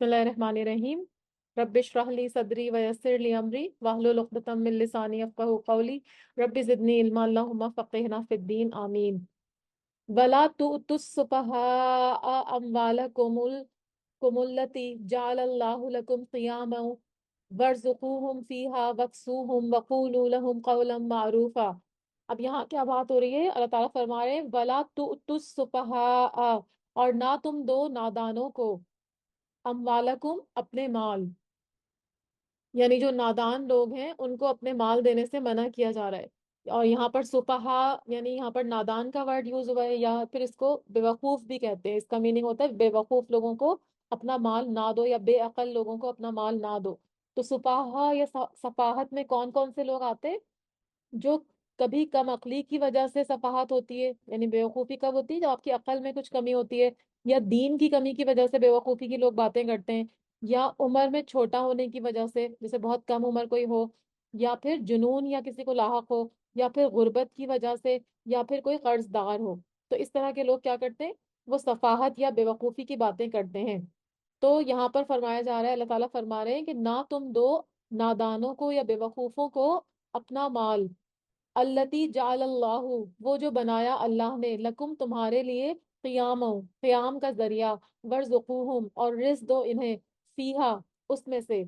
بسم اللہ الرحمن الرحیم. رب اشرح لی صدری ویسر لی امری واحلل عقدۃ من لسانی یفقهوا قولی. رب زدنی علما اللہم فقہنا فی الدین آمین. ولا تؤتوا السفہاء اموالکم التی جعل اللہ لکم قیاما وارزقوہم فیہا واکسوہم وقولوا لہم قولا معروفا. اب یہاں کیا بات ہو رہی ہے؟ اللہ تعالیٰ فرما رہے ہیں ولا تؤتوا السفہاء، اور نہ تم دو نادانوں کو، اموالکم اپنے مال، یعنی جو نادان لوگ ہیں ان کو اپنے مال دینے سے منع کیا جا رہا ہے. اور یہاں پر سپہا یعنی یہاں پر نادان کا ورڈ یوز ہوا ہے، یا پھر اس کو بے وقوف بھی کہتے ہیں. اس کا میننگ ہوتا ہے بے وقوف لوگوں کو اپنا مال نہ دو، یا بے عقل لوگوں کو اپنا مال نہ دو. تو سپاہا یا سفاہت میں کون کون سے لوگ آتے ہیں؟ جو کبھی کم عقلی کی وجہ سے سفاہت ہوتی ہے، یعنی بیوقوفی کب ہوتی ہے؟ جب آپ کی عقل میں کچھ کمی ہوتی ہے، یا دین کی کمی کی وجہ سے بیوقوفی کی لوگ باتیں کرتے ہیں، یا عمر میں چھوٹا ہونے کی وجہ سے، جیسے بہت کم عمر کوئی ہو، یا پھر جنون یا کسی کو لاحق ہو، یا پھر غربت کی وجہ سے، یا پھر کوئی قرض دار ہو. تو اس طرح کے لوگ کیا کرتے ہیں؟ وہ سفاہت یا بیوقوفی کی باتیں کرتے ہیں. تو یہاں پر فرمایا جا رہا ہے، اللہ تعالیٰ فرما رہے ہیں کہ نہ تم دو نادانوں کو یا بیوقوفوں کو اپنا مال، التی جعل اللہ، وہ جو بنایا اللہ نے، لکم تمہارے لیے، قیام، قیام کا ذریعہ، ورزقوہم، اور رزق دو انہیں، فیہا، اس میں سے.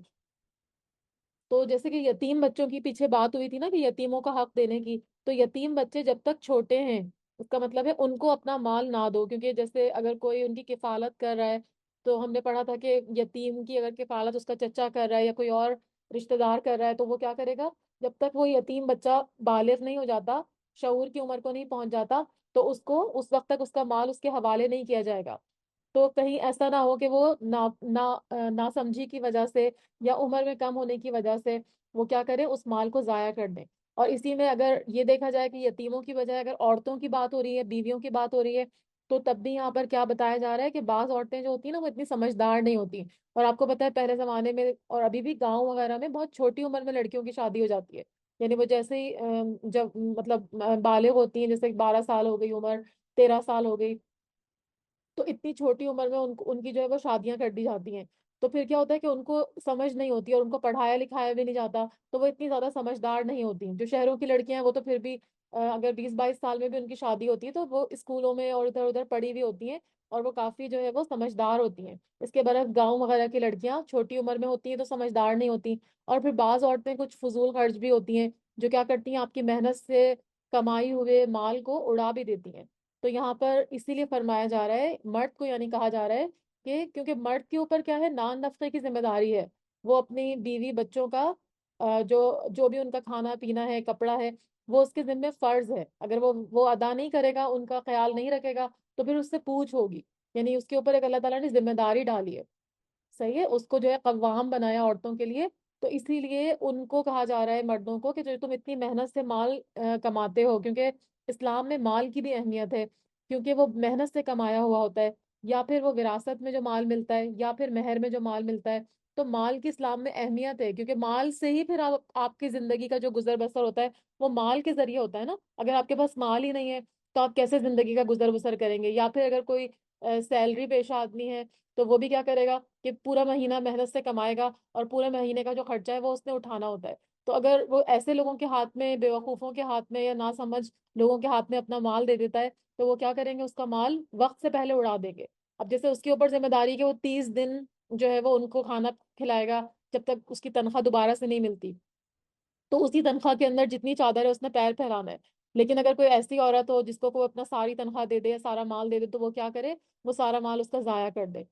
تو جیسے کہ یتیم بچوں کی پیچھے بات ہوئی تھی نا، کہ یتیموں کا حق دینے کی، تو یتیم بچے جب تک چھوٹے ہیں، اس کا مطلب ہے ان کو اپنا مال نہ دو. کیونکہ جیسے اگر کوئی ان کی کفالت کر رہا ہے، تو ہم نے پڑھا تھا کہ یتیم کی اگر کفالت اس کا چچا کر رہا ہے یا کوئی اور رشتہ دار کر رہا ہے، تو وہ کیا کرے گا؟ جب تک وہ یتیم بچہ بالغ نہیں ہو جاتا، شعور کی عمر کو نہیں پہنچ جاتا، تو اس کو اس وقت تک اس کا مال اس کے حوالے نہیں کیا جائے گا. تو کہیں ایسا نہ ہو کہ وہ نا سمجھی کی وجہ سے یا عمر میں کم ہونے کی وجہ سے وہ کیا کرے؟ اس مال کو ضائع کر دیں. اور اسی میں اگر یہ دیکھا جائے کہ یتیموں کی بجائے اگر عورتوں کی بات ہو رہی ہے، بیویوں کی بات ہو رہی ہے، تو تب بھی یہاں پر کیا بتایا جا رہا ہے کہ بعض عورتیں جو ہوتی ہیں نا، وہ اتنی سمجھدار نہیں ہوتی. اور آپ کو پتہ ہے پہلے زمانے میں اور ابھی بھی گاؤں وغیرہ میں بہت چھوٹی عمر میں لڑکیوں کی شادی ہو جاتی ہے. یعنی وہ جیسے ہی جب مطلب بالغ ہوتی ہیں، جیسے 12 سال ہو گئی عمر، 13 سال ہو گئی، تو اتنی چھوٹی عمر میں ان کی جو ہے وہ شادیاں کر دی جاتی ہیں. تو پھر کیا ہوتا ہے کہ ان کو سمجھ نہیں ہوتی، اور ان کو پڑھایا لکھایا بھی نہیں جاتا، تو وہ اتنی زیادہ سمجھدار نہیں ہوتی. جو شہروں کی لڑکیاں ہیں وہ تو پھر بھی اگر 20-22 سال میں بھی ان کی شادی ہوتی ہے تو وہ اسکولوں میں اور ادھر ادھر پڑھی ہوئی ہوتی ہیں، اور وہ کافی جو ہے وہ سمجھدار ہوتی ہیں. اس کے برعکس گاؤں وغیرہ کی لڑکیاں چھوٹی عمر میں ہوتی ہیں تو سمجھدار نہیں ہوتی. اور پھر بعض عورتیں کچھ فضول خرچ بھی ہوتی ہیں، جو کیا کرتی ہیں؟ آپ کی محنت سے کمائی ہوئے مال کو اڑا بھی دیتی ہیں. تو یہاں پر اسی لیے فرمایا جا رہا ہے مرد کو، یعنی کہا جا رہا ہے کہ کیونکہ مرد کے اوپر کیا ہے؟ نان نفقے کی ذمہ داری ہے. وہ اپنی بیوی بچوں کا جو جو بھی ان کا کھانا پینا ہے، کپڑا ہے، وہ اس کے ذمہ فرض ہے. اگر وہ ادا نہیں کرے گا، ان کا خیال نہیں رکھے گا، تو پھر اس سے پوچھ ہوگی. یعنی اس کے اوپر ایک اللہ تعالیٰ نے ذمہ داری ڈالی ہے. صحیح ہے، اس کو جو ہے قوام بنایا عورتوں کے لیے. تو اسی لیے ان کو کہا جا رہا ہے، مردوں کو، کہ جو تم اتنی محنت سے مال کماتے ہو، کیونکہ اسلام میں مال کی بھی اہمیت ہے، کیونکہ وہ محنت سے کمایا ہوا ہوتا ہے، یا پھر وہ وراثت میں جو مال ملتا ہے، یا پھر مہر میں جو مال ملتا ہے. تو مال کی اسلام میں اہمیت ہے، کیونکہ مال سے ہی پھر آپ کی زندگی کا جو گزر بسر ہوتا ہے وہ مال کے ذریعے ہوتا ہے نا. اگر آپ کے پاس مال ہی نہیں ہے تو آپ کیسے زندگی کا گزر بسر کریں گے؟ یا پھر اگر کوئی سیلری پیشہ آدمی ہے، تو وہ بھی کیا کرے گا کہ پورا مہینہ محنت سے کمائے گا، اور پورے مہینے کا جو خرچہ ہے وہ اس نے اٹھانا ہوتا ہے. تو اگر وہ ایسے لوگوں کے ہاتھ میں، بیوقوفوں کے ہاتھ میں، یا ناسمجھ لوگوں کے ہاتھ میں اپنا مال دے دیتا ہے، تو وہ کیا کریں گے؟ اس کا مال وقت سے پہلے اڑا دیں گے. اب جیسے اس کے اوپر ذمہ داری کہ وہ 30 دن جو ہے وہ ان کو کھانا کھلائے گا، جب تک اس کی تنخواہ دوبارہ سے نہیں ملتی. تو اسی تنخواہ کے اندر جتنی چادر ہے اس نے پیر پھیلانا ہے. لیکن اگر کوئی ایسی عورت ہو جس کو کوئی اپنا ساری تنخواہ دے دے یا سارا مال دے دے، تو وہ کیا کرے؟ وہ سارا مال اس کا ضائع کر دے.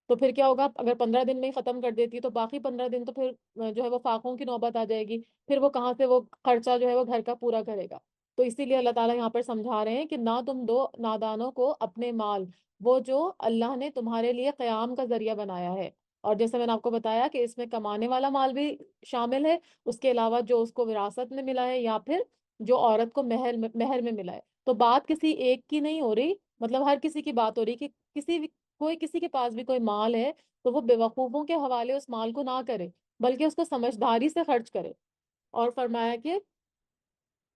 تو پھر کیا ہوگا؟ اگر 15 دن میں ہی ختم کر دیتی ہے تو باقی 15 دن تو پھر جو ہے وہ فاقوں کی نوبت آ جائے گی. پھر وہ کہاں سے وہ خرچہ جو ہے وہ گھر کا پورا کرے گا؟ تو اسی لیے اللہ تعالیٰ یہاں پر سمجھا رہے ہیں کہ نہ تم دو نادانوں کو اپنے مال، وہ جو اللہ نے تمہارے لیے قیام کا ذریعہ بنایا ہے. اور جیسے میں نے آپ کو بتایا کہ اس میں کمانے والا مال بھی شامل ہے، اس کے علاوہ جو اس کو وراثت میں ملا ہے، یا پھر جو عورت کو مہر میں ملا ہے. تو بات کسی ایک کی نہیں ہو رہی، مطلب ہر کسی کی بات ہو رہی کہ کوئی کسی کے پاس بھی کوئی مال ہے تو وہ بیوقوفوں کے حوالے اس مال کو نہ کرے، بلکہ اس کو سمجھداری سے خرچ کرے. اور فرمایا کہ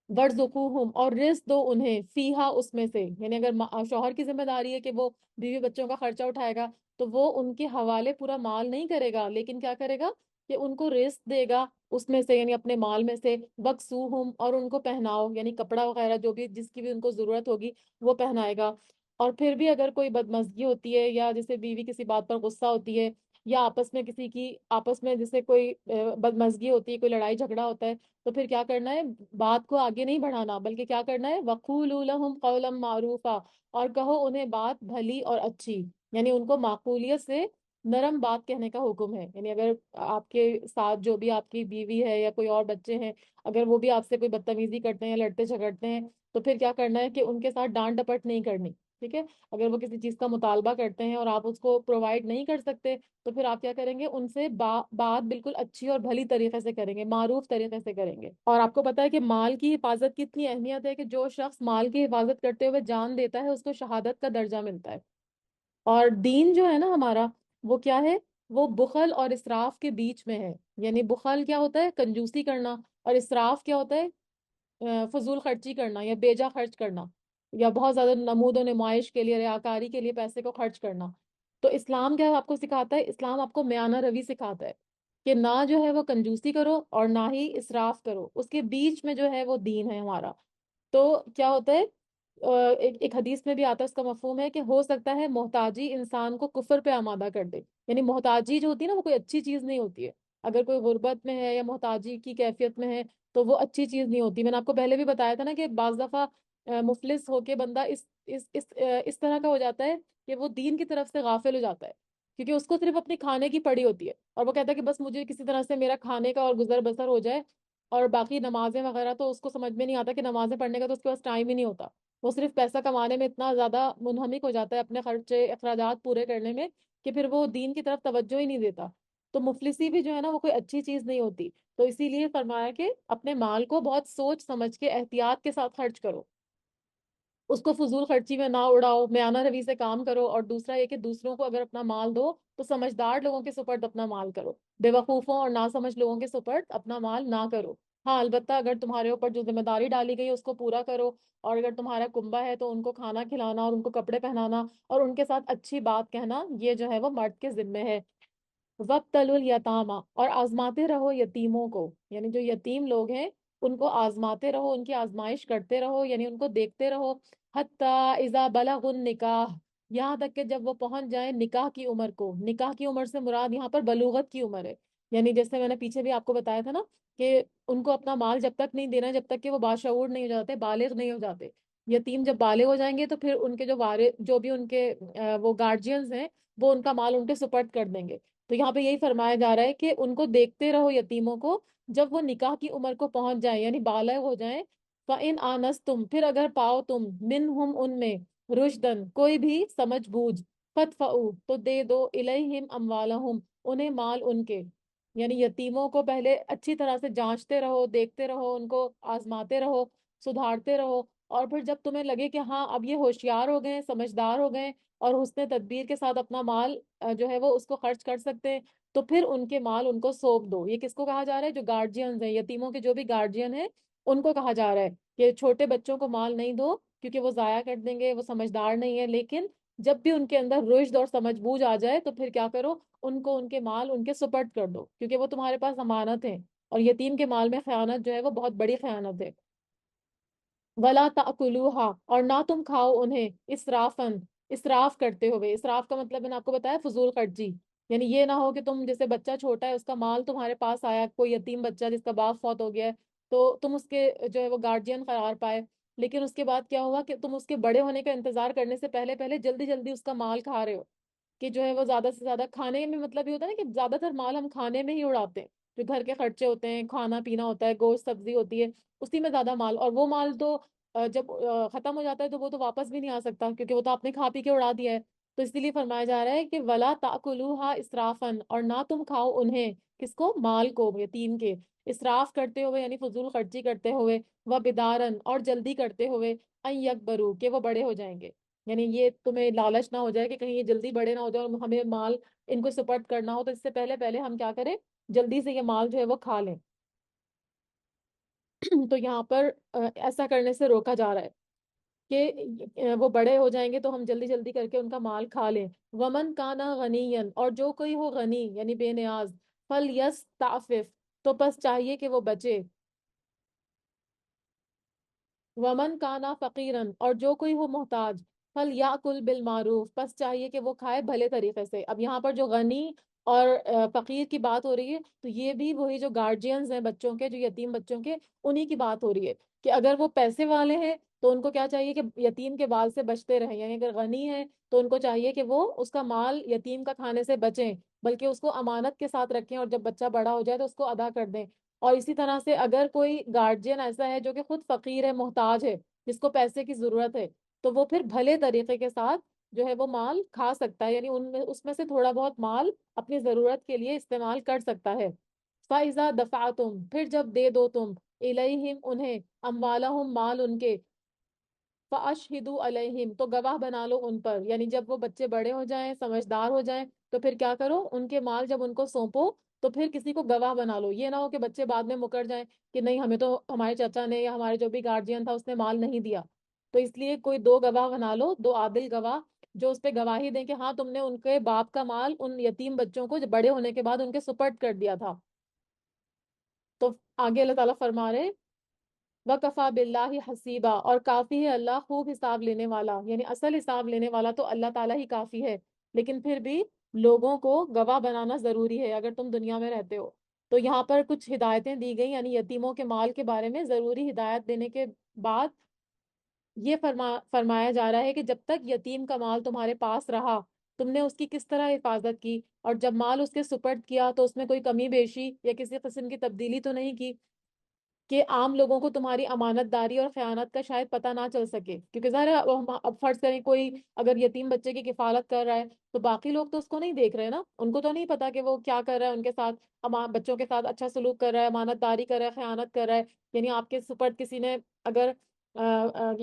ورزقوہم، اور رزق دو انہیں، فیہا، اس میں سے. یعنی اگر شوہر کی ذمہ داری ہے کہ وہ بیوی بچوں کا خرچہ اٹھائے گا، تو وہ ان کے حوالے پورا مال نہیں کرے گا، لیکن کیا کرے گا کہ ان کو رزق دے گا اس میں سے، یعنی اپنے مال میں سے، وکسوہم، اور ان کو پہناؤ، یعنی کپڑا وغیرہ جو بھی جس کی بھی ان کو ضرورت ہوگی وہ پہنائے گا۔ اور پھر بھی اگر کوئی بدمزگی ہوتی ہے، یا جیسے بیوی کسی بات پر غصہ ہوتی ہے، یا آپس میں کسی کی آپس میں جیسے کوئی بدمزگی ہوتی ہے، کوئی لڑائی جھگڑا ہوتا ہے، تو پھر کیا کرنا ہے، بات کو آگے نہیں بڑھانا، بلکہ کیا کرنا ہے، وَقُولُوا لَهُمْ قَوْلًا مَّعْرُوفًا، اور کہو انہیں بات بھلی اور اچھی، یعنی ان کو معقولیت سے نرم بات کہنے کا حکم ہے۔ یعنی اگر آپ کے ساتھ جو بھی آپ کی بیوی ہے یا کوئی اور بچے ہیں، اگر وہ بھی آپ سے کوئی بدتمیزی کرتے ہیں یا لڑتے جھگڑتے ہیں، تو پھر کیا کرنا ہے کہ ان کے ساتھ ڈانٹ ڈپٹ نہیں کرنی، ٹھیک ہے؟ اگر وہ کسی چیز کا مطالبہ کرتے ہیں اور آپ اس کو پرووائڈ نہیں کر سکتے، تو پھر آپ کیا کریں گے، ان سے بات بالکل اچھی اور بھلی طریقے سے کریں گے، معروف طریقے سے کریں گے۔ اور آپ کو پتا ہے کہ مال کی حفاظت کی اتنی اہمیت ہے کہ جو شخص مال کی حفاظت کرتے ہوئے جان دیتا ہے اس کو شہادت کا درجہ ملتا ہے۔ اور دین جو ہے نا ہمارا، وہ کیا ہے، وہ بخل اور اسراف کے بیچ میں ہے۔ یعنی بخل کیا ہوتا ہے، کنجوسی کرنا، اور اسراف کیا ہوتا ہے، فضول خرچی کرنا یا بیجا خرچ کرنا، یا بہت زیادہ نمود و نمائش کے لیے، ریاکاری کے لیے پیسے کو خرچ کرنا۔ تو اسلام کیا آپ کو سکھاتا ہے، اسلام آپ کو میانہ روی سکھاتا ہے کہ نہ جو ہے وہ کنجوسی کرو اور نہ ہی اسراف کرو، اس کے بیچ میں جو ہے وہ دین ہے ہمارا۔ تو کیا ہوتا ہے، ایک حدیث میں بھی آتا ہے، اس کا مفہوم ہے کہ ہو سکتا ہے محتاجی انسان کو کفر پہ آمادہ کر دے۔ یعنی محتاجی جو ہوتی ہے نا، وہ کوئی اچھی چیز نہیں ہوتی ہے۔ اگر کوئی غربت میں ہے یا محتاجی کی کیفیت میں ہے تو وہ اچھی چیز نہیں ہوتی۔ میں نے آپ کو پہلے بھی بتایا تھا نا کہ بعض دفعہ مفلس ہو کے بندہ اس طرح کا ہو جاتا ہے کہ وہ دین کی طرف سے غافل ہو جاتا ہے، کیونکہ اس کو صرف اپنی کھانے کی پڑی ہوتی ہے، اور وہ کہتا ہے کہ بس مجھے کسی طرح سے میرا کھانے کا اور گزر بسر ہو جائے، اور باقی نمازیں وغیرہ تو اس کو سمجھ میں نہیں آتا کہ نمازیں پڑھنے کا تو اس کے پاس ٹائم ہی نہیں ہوتا۔ وہ صرف پیسہ کمانے میں اتنا زیادہ منہمک ہو جاتا ہے اپنے خرچے اخراجات پورے کرنے میں، کہ پھر وہ دین کی طرف توجہ ہی نہیں دیتا۔ تو مفلسی بھی جو ہے نا وہ کوئی اچھی چیز نہیں ہوتی۔ تو اسی لیے فرمایا کہ اپنے مال کو بہت سوچ سمجھ کے احتیاط کے ساتھ خرچ کرو، اس کو فضول خرچی میں نہ اڑاؤ، میانہ روی سے کام کرو۔ اور دوسرا یہ کہ دوسروں کو اگر اپنا مال دو تو سمجھدار لوگوں کے سپرد اپنا مال کرو، بے وقوفوں اور ناسمجھ لوگوں کے سپرد اپنا مال نہ کرو۔ ہاں البتہ اگر تمہارے اوپر جو ذمہ داری ڈالی گئی ہے اس کو پورا کرو، اور اگر تمہارا کنبہ ہے تو ان کو کھانا کھلانا اور ان کو کپڑے پہنانا اور ان کے ساتھ اچھی بات کہنا، یہ جو ہے وہ مرد کے ذمے ہے۔ وقتل الیتامى، اور آزماتے رہو یتیموں کو، یعنی جو یتیم لوگ ہیں ان کو آزماتے رہو، ان کی آزمائش کرتے رہو، یعنی ان کو دیکھتے رہو، حتی اذا بلغ النکاح، یہاں تک کہ جب وہ پہنچ جائیں نکاح کی عمر کو۔ نکاح کی عمر سے مراد یہاں پر بلوغت کی عمر ہے۔ یعنی جیسے میں نے پیچھے بھی آپ کو بتایا تھا نا کہ ان کو اپنا مال جب تک نہیں دینا جب تک کہ وہ باشعور نہیں ہو جاتے، بالغ نہیں ہو جاتے۔ یتیم جب بالغ ہو جائیں گے تو پھر ان کے جو وارث، جو بھی ان کے وہ گارجینز ہیں، وہ ان کا مال ان کے سپرد کر دیں گے۔ تو یہاں پہ یہی فرمایا جا رہا ہے کہ ان کو دیکھتے رہو یتیموں کو جب وہ نکاح کی عمر کو پہنچ جائیں، یعنی بالغ ہو جائیں۔ فَإِنْ آنَسْتُمْ، پھر اگر پاؤ تم، منہم ان میں، رشدن کوئی بھی سمجھ بوجھ، فَادْفَعُوا تو دے دو، الیہم اموالہم انہیں مال ان کے۔ یعنی یتیموں کو پہلے اچھی طرح سے جانچتے رہو، دیکھتے رہو، ان کو آزماتے رہو، سدھارتے رہو، اور پھر جب تمہیں لگے کہ ہاں اب یہ ہوشیار ہو گئے، سمجھدار ہو گئے، اور حسن تدبیر کے ساتھ اپنا مال جو ہے وہ اس کو خرچ کر سکتے ہیں، تو پھر ان کے مال ان کو سونپ دو۔ یہ کس کو کہا جا رہا ہے، جو گارجینز ہیں، یتیموں کے جو بھی گارجین ہیں ان کو کہا جا رہا ہے کہ چھوٹے بچوں کو مال نہیں دو، کیونکہ وہ ضائع کر دیں گے، وہ سمجھدار نہیں ہے، لیکن جب بھی ان کے اندر رشد اور سمجھ بوجھ آ جائے تو پھر کیا کرو، ان کو ان کے مال ان کے سپرد کر دو، کیونکہ وہ تمہارے پاس امانت ہیں، اور یتیم کے مال میں خیانت جو ہے وہ بہت بڑی خیانت ہے۔ ولا تاکلوها، اور نہ تم کھاؤ انہیں، اسرافن، اسراف کرتے ہوئے۔ اسراف کا مطلب میں نے آپ کو بتایا فضول خرچی، یعنی یہ نہ ہو کہ تم جیسے بچہ چھوٹا ہے، اس کا مال تمہارے پاس آیا، کوئی یتیم بچہ جس کا باپ فوت ہو گیا ہے، تو تم اس کے جو ہے وہ گارجین قرار پائے، لیکن اس کے بعد کیا ہوا کہ تم اس کے بڑے ہونے کا انتظار کرنے سے پہلے پہلے جلدی جلدی اس کا مال کھا رہے ہو، کہ جو ہے وہ زیادہ سے زیادہ کھانے میں، مطلب یہ ہوتا ہے نا کہ زیادہ تر مال ہم کھانے میں ہی اڑاتے ہیں، جو گھر کے خرچے ہوتے ہیں، کھانا پینا ہوتا ہے، گوشت سبزی ہوتی ہے، اسی میں زیادہ مال، اور وہ مال تو جب ختم ہو جاتا ہے تو وہ تو واپس بھی نہیں آ سکتا، کیونکہ وہ تو آپ نے کھا پی کے اڑا دیا ہے۔ تو اسی لیے فرمایا جا رہا ہے کہ ولا تاکلوها اسرافن، اور نہ تم کھاؤ انہیں، کس کو، مال کو، یتیم کے، اسراف کرتے ہوئے یعنی فضول خرچی کرتے ہوئے، و بدارن، اور جلدی کرتے ہوئے، ان یکبروا کہ وہ بڑے ہو جائیں گے۔ یعنی یہ تمہیں لالچ نہ ہو جائے کہ کہیں یہ جلدی بڑے نہ ہو جائے اور ہمیں مال ان کو سپرد کرنا ہو، تو اس سے پہلے پہلے ہم کیا کریں، جلدی سے یہ مال جو ہے وہ کھا لیں۔ تو یہاں پر ایسا کرنے سے روکا جا رہا ہے۔ کہ وہ بڑے ہو جائیں گے تو ہم جلدی جلدی کر کے ان کا مال کھا لیں۔ ومن کانا غنین، اور جو کوئی ہو غنی یعنی بے نیاز، فل یس تعفف، تو بس چاہیے کہ وہ بچے۔ ومن کانا فقیرن، اور جو کوئی ہو محتاج، فل یاکل بالمعروف، بس چاہیے کہ وہ کھائے بھلے طریقے سے۔ اب یہاں پر جو غنی اور فقیر کی بات ہو رہی ہے، تو یہ بھی وہی جو گارجینز ہیں بچوں کے، جو یتیم بچوں کے، انہی کی بات ہو رہی ہے کہ اگر وہ پیسے والے ہیں تو ان کو کیا چاہیے کہ یتیم کے بال سے بچتے رہیں، یعنی اگر غنی ہے تو ان کو چاہیے کہ وہ اس کا مال یتیم کا کھانے سے بچیں، بلکہ اس کو امانت کے ساتھ رکھیں، اور جب بچہ بڑا ہو جائے تو اس کو ادا کر دیں۔ اور اسی طرح سے اگر کوئی گارجین ایسا ہے جو کہ خود فقیر ہے، محتاج ہے، جس کو پیسے کی ضرورت ہے، تو وہ پھر بھلے طریقے کے ساتھ جو ہے وہ مال کھا سکتا ہے، یعنی اس میں سے تھوڑا بہت مال اپنی ضرورت کے لیے استعمال کر سکتا ہے۔ فَإِذَا دَفَعْتُمْ، پھر جب دے دو تم، إِلَيْهِمْ انہیں، أَمْوَالَهُمْ مال ان کے، فَأَشْهِدُوا عَلَيْهِمْ تو گواہ بنا لو ان پر، یعنی جب وہ بچے بڑے ہو جائیں، سمجھدار ہو جائیں، تو پھر کیا کرو، ان کے مال جب ان کو سونپو تو پھر کسی کو گواہ بنا لو۔ یہ نہ ہو کہ بچے بعد میں مکر جائیں کہ نہیں ہمیں تو ہمارے چچا نے یا ہمارے جو بھی گارجین تھا اس نے مال نہیں دیا، تو اس لیے کوئی دو گواہ بنا لو، دو عادل گواہ، جو اس پہ گواہی دیں کہ ہاں تم نے ان کے باپ کا مال ان یتیم بچوں کو جب بڑے ہونے کے بعد ان کے سپرد کر دیا تھا۔ تو آگے اللہ تعالیٰ فرما رہے وَكَفَى بِاللَّهِ حَسِيبًا، اور کافی ہے اللہ خوب حساب لینے والا، یعنی اصل حساب لینے والا تو اللہ تعالیٰ ہی کافی ہے، لیکن پھر بھی لوگوں کو گواہ بنانا ضروری ہے اگر تم دنیا میں رہتے ہو۔ تو یہاں پر کچھ ہدایتیں دی گئی، یعنی یتیموں کے مال کے بارے میں ضروری ہدایت دینے کے بعد یہ فرمایا جا رہا ہے کہ جب تک یتیم کا مال تمہارے پاس رہا، تم نے اس کی کس طرح حفاظت کی، اور جب مال اس کے سپرد کیا تو اس میں کوئی کمی بیشی یا کسی قسم کی تبدیلی تو نہیں کی، کہ عام لوگوں کو تمہاری امانت داری اور خیانت کا شاید پتہ نہ چل سکے، کیونکہ ظاہر ہے اب فرض کریں کوئی اگر یتیم بچے کی کفالت کر رہا ہے تو باقی لوگ تو اس کو نہیں دیکھ رہے نا، ان کو تو نہیں پتا کہ وہ کیا کر رہا ہے ان کے ساتھ، بچوں کے ساتھ اچھا سلوک کر رہا ہے، امانت داری کر رہا ہے، خیانت کر رہا ہے، یعنی آپ کے سپرد کسی نے اگر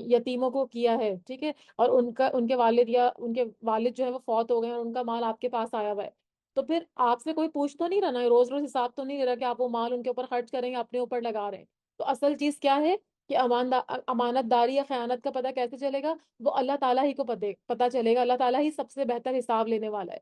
یتیموں کو کیا ہے، ٹھیک ہے، اور ان کے والد یا ان کے والد جو ہے وہ فوت ہو گئے اور ان کا مال آپ کے پاس آیا ہوا ہے، تو پھر آپ سے کوئی پوچھ تو نہیں رہا نا، روز روز حساب تو نہیں لے رہا کہ آپ وہ مال ان کے اوپر خرچ کریں گے، اپنے اوپر لگا رہے ہیں۔ تو اصل چیز کیا ہے کہ امانت داری یا خیانت کا پتہ کیسے چلے گا؟ وہ اللہ تعالیٰ ہی کو پتہ چلے گا، اللہ تعالیٰ ہی سب سے بہتر حساب لینے والا ہے،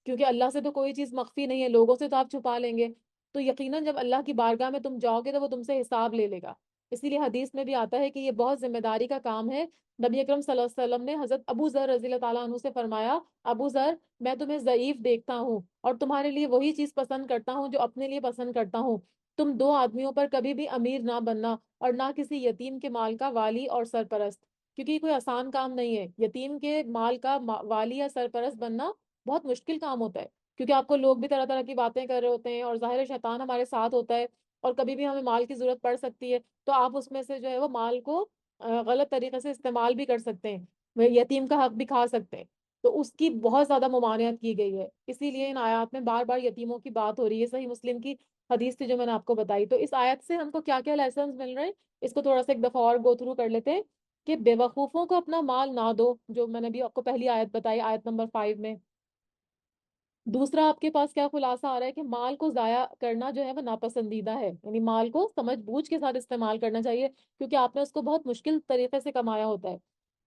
کیونکہ اللہ سے تو کوئی چیز مخفی نہیں ہے، لوگوں سے تو آپ چھپا لیں گے، تو یقیناً جب اللہ کی بارگاہ میں تم جاؤ گے تو وہ تم سے حساب لے لے گا۔ اسی لیے حدیث میں بھی آتا ہے کہ یہ بہت ذمہ داری کا کام ہے۔ نبی اکرم صلی اللہ علیہ وسلم نے حضرت ابو ذر رضی اللہ تعالیٰ عنہ سے فرمایا، ابو ذر میں تمہیں ضعیف دیکھتا ہوں اور تمہارے لیے وہی چیز پسند کرتا ہوں جو اپنے لیے پسند کرتا ہوں، تم دو آدمیوں پر کبھی بھی امیر نہ بننا اور نہ کسی یتیم کے مال کا والی اور سرپرست، کیونکہ یہ کوئی آسان کام نہیں ہے، یتیم کے مال کا والی یا سرپرست بننا بہت مشکل کام ہوتا ہے، کیونکہ آپ کو لوگ بھی طرح طرح کی باتیں کر رہے ہوتے ہیں اور ظاہر شیطان ہمارے ساتھ ہوتا ہے، اور کبھی بھی ہمیں مال کی ضرورت پڑ سکتی ہے، تو آپ اس میں سے جو ہے وہ مال کو غلط طریقے سے استعمال بھی کر سکتے ہیں، وہ یتیم کا حق بھی کھا سکتے ہیں، تو اس کی بہت زیادہ ممانعت کی گئی ہے، اسی لیے ان آیات میں بار بار یتیموں کی بات ہو رہی ہے۔ صحیح مسلم کی حدیث تھی جو میں نے آپ کو بتائی۔ تو اس آیت سے ہم کو کیا کیا لیسنز مل رہے ہیں، اس کو تھوڑا سا ایک دفعہ اور گو تھرو کر لیتے ہیں کہ بے وقوفوں کو اپنا مال نہ دو، جو میں نے بھی آپ کو پہلی آیت بتائی، آیت نمبر 5 میں۔ دوسرا آپ کے پاس کیا خلاصہ آ رہا ہے کہ مال کو ضائع کرنا جو ہے وہ ناپسندیدہ ہے، یعنی مال کو سمجھ بوجھ کے ساتھ استعمال کرنا چاہیے، کیونکہ آپ نے اس کو بہت مشکل طریقے سے کمایا ہوتا ہے،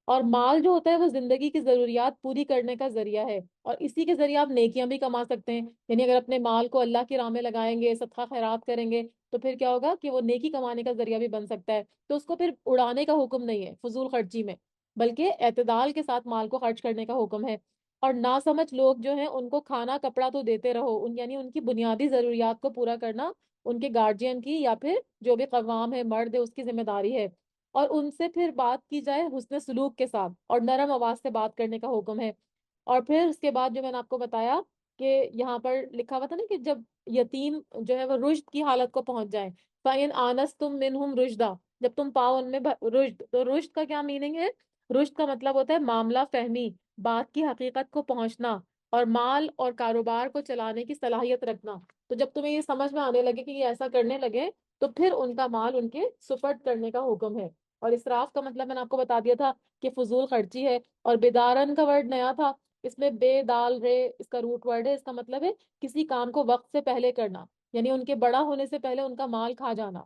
اور مال جو ہوتا ہے وہ زندگی کی ضروریات پوری کرنے کا ذریعہ ہے، اور اسی کے ذریعے آپ نیکیاں بھی کما سکتے ہیں، یعنی اگر اپنے مال کو اللہ کی راہ میں لگائیں گے، صدقہ خیرات کریں گے، تو پھر کیا ہوگا کہ وہ نیکی کمانے کا ذریعہ بھی بن سکتا ہے، تو اس کو پھر اڑانے کا حکم نہیں ہے فضول خرچی میں، بلکہ اعتدال کے ساتھ مال کو خرچ کرنے کا حکم ہے۔ اور ناسمجھ لوگ جو ہیں ان کو کھانا کپڑا تو دیتے رہو، یعنی ان کی بنیادی ضروریات کو پورا کرنا ان کے گارجین کی یا پھر جو بھی قوام ہے، مرد ہے، اس کی ذمہ داری ہے، اور ان سے پھر بات کی جائے حسن سلوک کے ساتھ اور نرم آواز سے بات کرنے کا حکم ہے۔ اور پھر اس کے بعد جو میں نے آپ کو بتایا کہ یہاں پر لکھا ہوا تھا نا کہ جب یتیم جو ہے وہ رشد کی حالت کو پہنچ جائیں، فَإِنْ آنَسْتُم مِّنْهُمْ رُشْدًا، جب تم پاؤ ان میں رشد، تو رشد کا کیا میننگ ہے؟ رشد کا مطلب ہوتا ہے معاملہ فہمی، بات کی حقیقت کو پہنچنا، اور مال اور کاروبار کو چلانے کی صلاحیت رکھنا۔ تو جب تمہیں یہ سمجھ میں آنے لگے کہ یہ ایسا کرنے لگے تو پھر ان کا مال ان کے سپرد کرنے کا حکم ہے۔ اور اسراف کا مطلب میں نے آپ کو بتا دیا تھا کہ فضول خرچی ہے، اور بیدارن کا ورڈ نیا تھا، اس میں بے دال رے اس کا روٹ ورڈ ہے، اس کا مطلب ہے کسی کام کو وقت سے پہلے کرنا، یعنی ان کے بڑا ہونے سے پہلے ان کا مال کھا جانا۔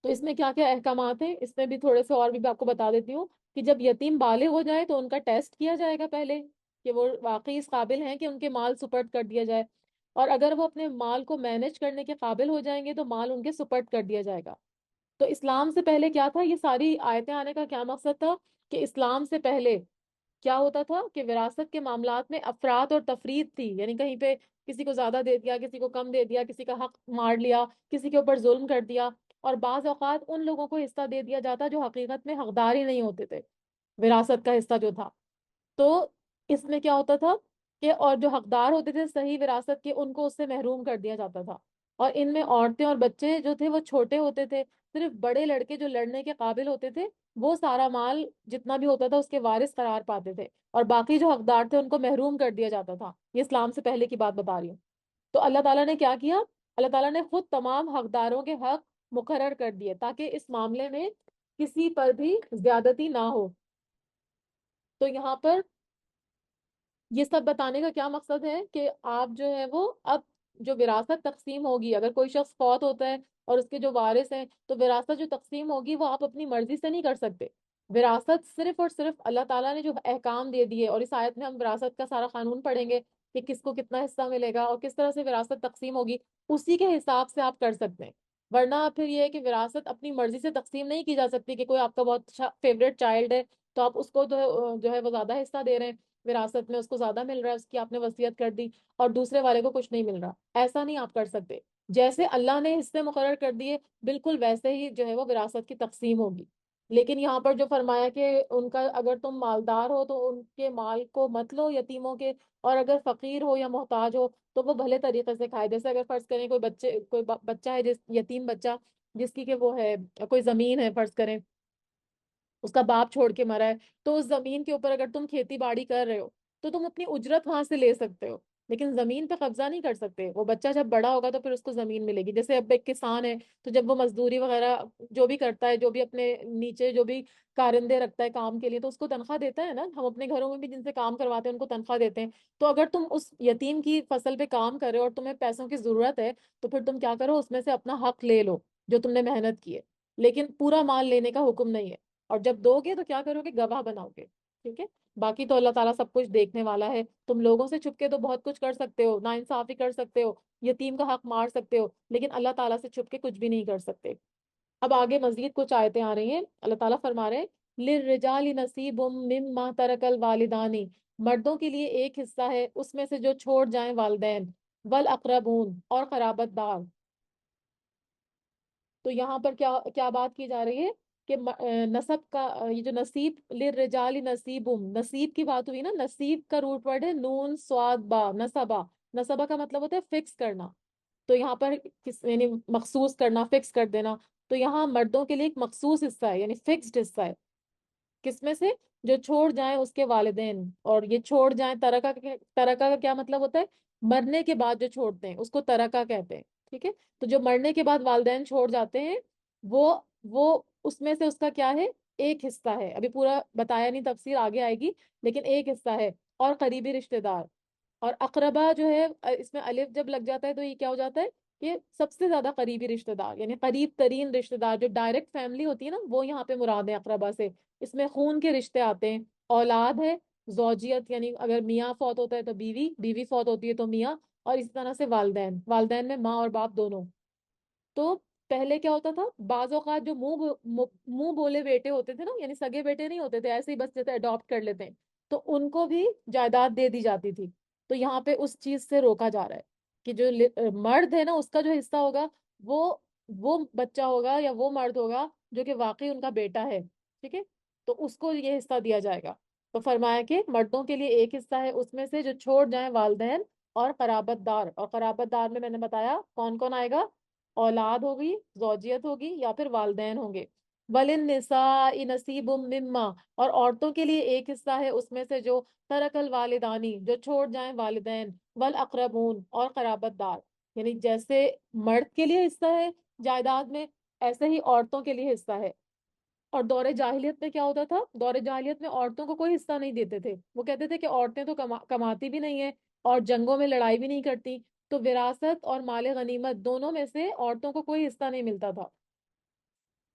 تو اس میں کیا کیا احکامات ہیں، اس میں بھی تھوڑے سے اور بھی آپ کو بتا دیتی ہوں کہ جب یتیم بالغ ہو جائے تو ان کا ٹیسٹ کیا جائے گا پہلے کہ وہ واقعی اس قابل ہیں کہ ان کے مال سپرد کر دیا جائے، اور اگر وہ اپنے مال کو مینج کرنے کے قابل ہو جائیں گے تو مال ان کے سپرد کر دیا جائے گا۔ تو اسلام سے پہلے کیا تھا، یہ ساری آیتیں آنے کا کیا مقصد تھا کہ اسلام سے پہلے کیا ہوتا تھا کہ وراثت کے معاملات میں افراد اور تفرید تھی، یعنی کہیں پہ کسی کو زیادہ دے دیا، کسی کو کم دے دیا، کسی کا حق مار لیا، کسی کے اوپر ظلم کر دیا، اور بعض اوقات ان لوگوں کو حصہ دے دیا جاتا جو حقیقت میں حقدار ہی نہیں ہوتے تھے وراثت کا حصہ جو تھا۔ تو اس میں کیا ہوتا تھا کہ اور جو حقدار ہوتے تھے صحیح وراثت کے ان کو اس سے محروم کر دیا جاتا تھا، اور ان میں عورتیں اور بچے جو تھے وہ چھوٹے ہوتے تھے، صرف بڑے لڑکے جو لڑنے کے قابل ہوتے تھے وہ سارا مال جتنا بھی ہوتا تھا اس کے وارث قرار پاتے تھے، اور باقی جو حقدار تھے ان کو محروم کر دیا جاتا تھا۔ یہ اسلام سے پہلے کی بات بتا رہی ہوں۔ تو اللہ تعالیٰ نے کیا کیا، اللہ تعالیٰ نے خود تمام حقداروں کے حق مقرر کر دیے تاکہ اس معاملے میں کسی پر بھی زیادتی نہ ہو۔ تو یہاں پر یہ سب بتانے کا کیا مقصد ہے کہ آپ جو ہے وہ اب جو وراثت تقسیم ہوگی، اگر کوئی شخص فوت ہوتا ہے اور اس کے جو وارث ہیں تو وراثت جو تقسیم ہوگی وہ آپ اپنی مرضی سے نہیں کر سکتے۔ وراثت صرف اور صرف اللہ تعالیٰ نے جو احکام دے دیے، اور اس آیت میں ہم وراثت کا سارا قانون پڑھیں گے کہ کس کو کتنا حصہ ملے گا اور کس طرح سے وراثت تقسیم ہوگی، اسی کے حساب سے آپ کر سکتے ہیں۔ ورنہ پھر یہ ہے کہ وراثت اپنی مرضی سے تقسیم نہیں کی جا سکتی کہ کوئی آپ کا بہت اچھا فیوریٹ چائلڈ ہے تو آپ اس کو جو ہے وہ زیادہ حصہ دے رہے ہیں وراثت میں، اس کو زیادہ مل رہا ہے، اس کی آپ نے وصیت کر دی، اور دوسرے والے کو کچھ نہیں مل رہا۔ ایسا نہیں آپ کر سکتے، جیسے اللہ نے حصے مقرر کر دیے بالکل ویسے ہی جو ہے وہ وراثت کی تقسیم ہوگی۔ لیکن یہاں پر جو فرمایا کہ ان کا اگر تم مالدار ہو تو ان کے مال کو مت لو یتیموں کے، اور اگر فقیر ہو یا محتاج ہو تو وہ بھلے طریقے سے کھائے۔ جیسے اگر فرض کریں کوئی بچہ ہے، جس یتیم بچہ جس کی کہ وہ ہے کوئی زمین ہے فرض کریں، اس کا باپ چھوڑ کے مرا ہے، تو اس زمین کے اوپر اگر تم کھیتی باڑی کر رہے ہو تو تم اپنی اجرت وہاں سے لے سکتے ہو، لیکن زمین پہ قبضہ نہیں کر سکتے۔ وہ بچہ جب بڑا ہوگا تو پھر اس کو زمین ملے گی۔ جیسے اب ایک کسان ہے تو جب وہ مزدوری وغیرہ جو بھی کرتا ہے، جو بھی اپنے نیچے جو بھی کارندے رکھتا ہے کام کے لیے، تو اس کو تنخواہ دیتا ہے نا۔ ہم اپنے گھروں میں بھی جن سے کام کرواتے ہیں ان کو تنخواہ دیتے ہیں۔ تو اگر تم اس یتیم کی فصل پہ کام کر رہے ہو اور تمہیں پیسوں کی ضرورت ہے تو پھر تم کیا کرو، اس میں سے اپنا حق لے لو جو تم نے محنت کی ہے، لیکن پورا مال لینے کا حکم نہیں ہے۔ اور جب دو گے تو کیا کرو گے، گواہ بناؤ گے، ٹھیک ہے؟ باقی تو اللہ تعالیٰ سب کچھ دیکھنے والا ہے۔ تم لوگوں سے چھپ کے تو بہت کچھ کر سکتے ہو، ناانصافی کر سکتے ہو، یتیم کا حق مار سکتے ہو، لیکن اللہ تعالیٰ سے چھپ کے کچھ بھی نہیں کر سکتے۔ اب آگے مزید کچھ آیتیں آ رہی ہیں، اللہ تعالیٰ فرما رہے ہیں لِلرِّجَالِ نَصِیبٌ مِّمَّا تَرَکَ الْوَالِدَانِ، مردوں کے لیے ایک حصہ ہے اس میں سے جو چھوڑ جائیں والدین، والاقربون اور قرابت دار۔ تو یہاں پر کیا کیا بات کی جا رہی ہے کہ نسب کا یہ جو نصیب، للرجال نصیبم، نصیب کی بات ہوئی نا، نصیب کا روٹ ورڈ ہے نون سواد با، نصبا۔ نصبا کا مطلب ہوتا ہے فکس کرنا، تو یہاں پر یعنی مخصوص کرنا، فکس کر دینا۔ تو یہاں مردوں کے لیے ایک مخصوص حصہ ہے، یعنی فکسڈ حصہ ہے، کس میں سے، جو چھوڑ جائیں اس کے والدین۔ اور یہ چھوڑ جائیں، ترکہ کا کیا مطلب ہوتا ہے، مرنے کے بعد جو چھوڑتے ہیں اس کو ترکہ کہتے ہیں، ٹھیک ہے؟ تو جو مرنے کے بعد والدین چھوڑ جاتے ہیں وہ وہ اس میں سے اس کا کیا ہے، ایک حصہ ہے، ابھی پورا بتایا نہیں، تفسیر آگے آئے گی، لیکن ایک حصہ ہے۔ اور قریبی رشتہ دار، اور اقربا جو ہے اس میں الف جب لگ جاتا ہے تو یہ کیا ہو جاتا ہے کہ سب سے زیادہ قریبی رشتہ دار، یعنی قریب ترین رشتہ دار، جو ڈائریکٹ فیملی ہوتی ہے نا، وہ یہاں پہ مراد ہے اقربا سے۔ اس میں خون کے رشتے آتے ہیں، اولاد ہے، زوجیت یعنی اگر میاں فوت ہوتا ہے تو بیوی، بیوی فوت ہوتی ہے تو میاں، اور اسی طرح سے والدین، والدین میں ماں اور باپ دونوں۔ تو پہلے کیا ہوتا تھا، بعض اوقات جو منہ بولے بیٹے ہوتے تھے نا، یعنی سگے بیٹے نہیں ہوتے تھے، ایسے ہی بس جیسے اڈاپٹ کر لیتے ہیں، تو ان کو بھی جائیداد دے دی جاتی تھی۔ تو یہاں پہ اس چیز سے روکا جا رہا ہے کہ جو مرد ہے نا اس کا جو حصہ ہوگا وہ وہ بچہ ہوگا یا وہ مرد ہوگا جو کہ واقعی ان کا بیٹا ہے، ٹھیک ہے؟ تو اس کو یہ حصہ دیا جائے گا۔ تو فرمایا کہ مردوں کے لیے ایک حصہ ہے اس میں سے جو چھوڑ جائیں والدین اور قرابت دار، اور قرابت دار میں نے بتایا کون کون آئے گا، اولاد ہوگی، زوجیت ہوگی، یا پھر والدین ہوں گے۔ وَلِلنِّسَاءِ نَصِیبٌ مِّمَّا، اور عورتوں کے لیے ایک حصہ ہے اس میں سے جو ترک الوالدانی، جو چھوڑ جائیں والدین، والاقربون اور قرابت دار، یعنی جیسے مرد کے لیے حصہ ہے جائیداد میں، ایسے ہی عورتوں کے لیے حصہ ہے۔ اور دور جاہلیت میں کیا ہوتا تھا، دور جاہلیت میں عورتوں کو کوئی حصہ نہیں دیتے تھے، وہ کہتے تھے کہ عورتیں تو کماتی بھی نہیں ہیں اور جنگوں میں لڑائی بھی نہیں کرتی، تو وراثت اور مال غنیمت دونوں میں سے عورتوں کو کوئی حصہ نہیں ملتا تھا۔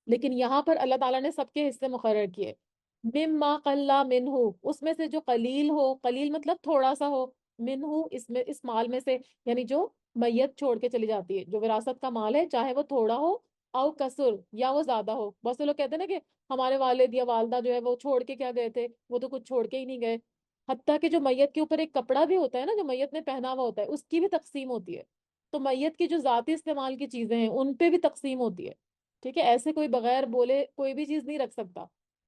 لیکن یہاں پر اللہ تعالیٰ نے سب کے حصے مقرر کیے. مما قل منہ، اس میں سے جو قلیل ہو، قلیل مطلب تھوڑا سا ہو، منہ اس میں اس مال میں سے، یعنی جو میت چھوڑ کے چلی جاتی ہے، جو وراثت کا مال ہے، چاہے وہ تھوڑا ہو او کسر، یا وہ زیادہ ہو. بہت سے لوگ کہتے ہیں نا کہ ہمارے والد یا والدہ جو ہے وہ چھوڑ کے کیا گئے تھے، وہ تو کچھ چھوڑ کے ہی نہیں گئے. حتیٰ کہ جو میت کے اوپر ایک کپڑا بھی ہوتا ہے نا، جو میت نے پہنا ہوا ہوتا ہے، اس کی بھی تقسیم ہوتی ہے. تو میت کی جو ذاتی استعمال کی چیزیں ہیں ان پہ بھی تقسیم ہوتی ہے. ٹھیک ہے، ایسے کوئی بغیر بولے کوئی بھی چیز نہیں رکھ سکتا.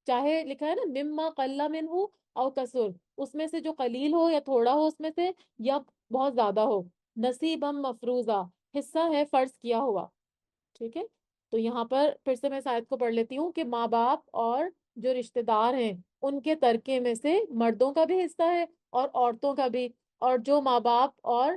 چاہے لکھا ہے نا مما قل منہ او کسر، اس میں سے جو قلیل ہو یا تھوڑا ہو اس میں سے، یا بہت زیادہ ہو. نصیبا مفروضہ، حصہ ہے فرض کیا ہوا. ٹھیک ہے. تو یہاں پر پھر سے میں اس آیت کو پڑھ لیتی ہوں کہ ماں باپ اور جو رشتہ دار ہیں ان کے ترکے میں سے مردوں کا بھی حصہ ہے اور عورتوں کا بھی. اور جو ماں باپ اور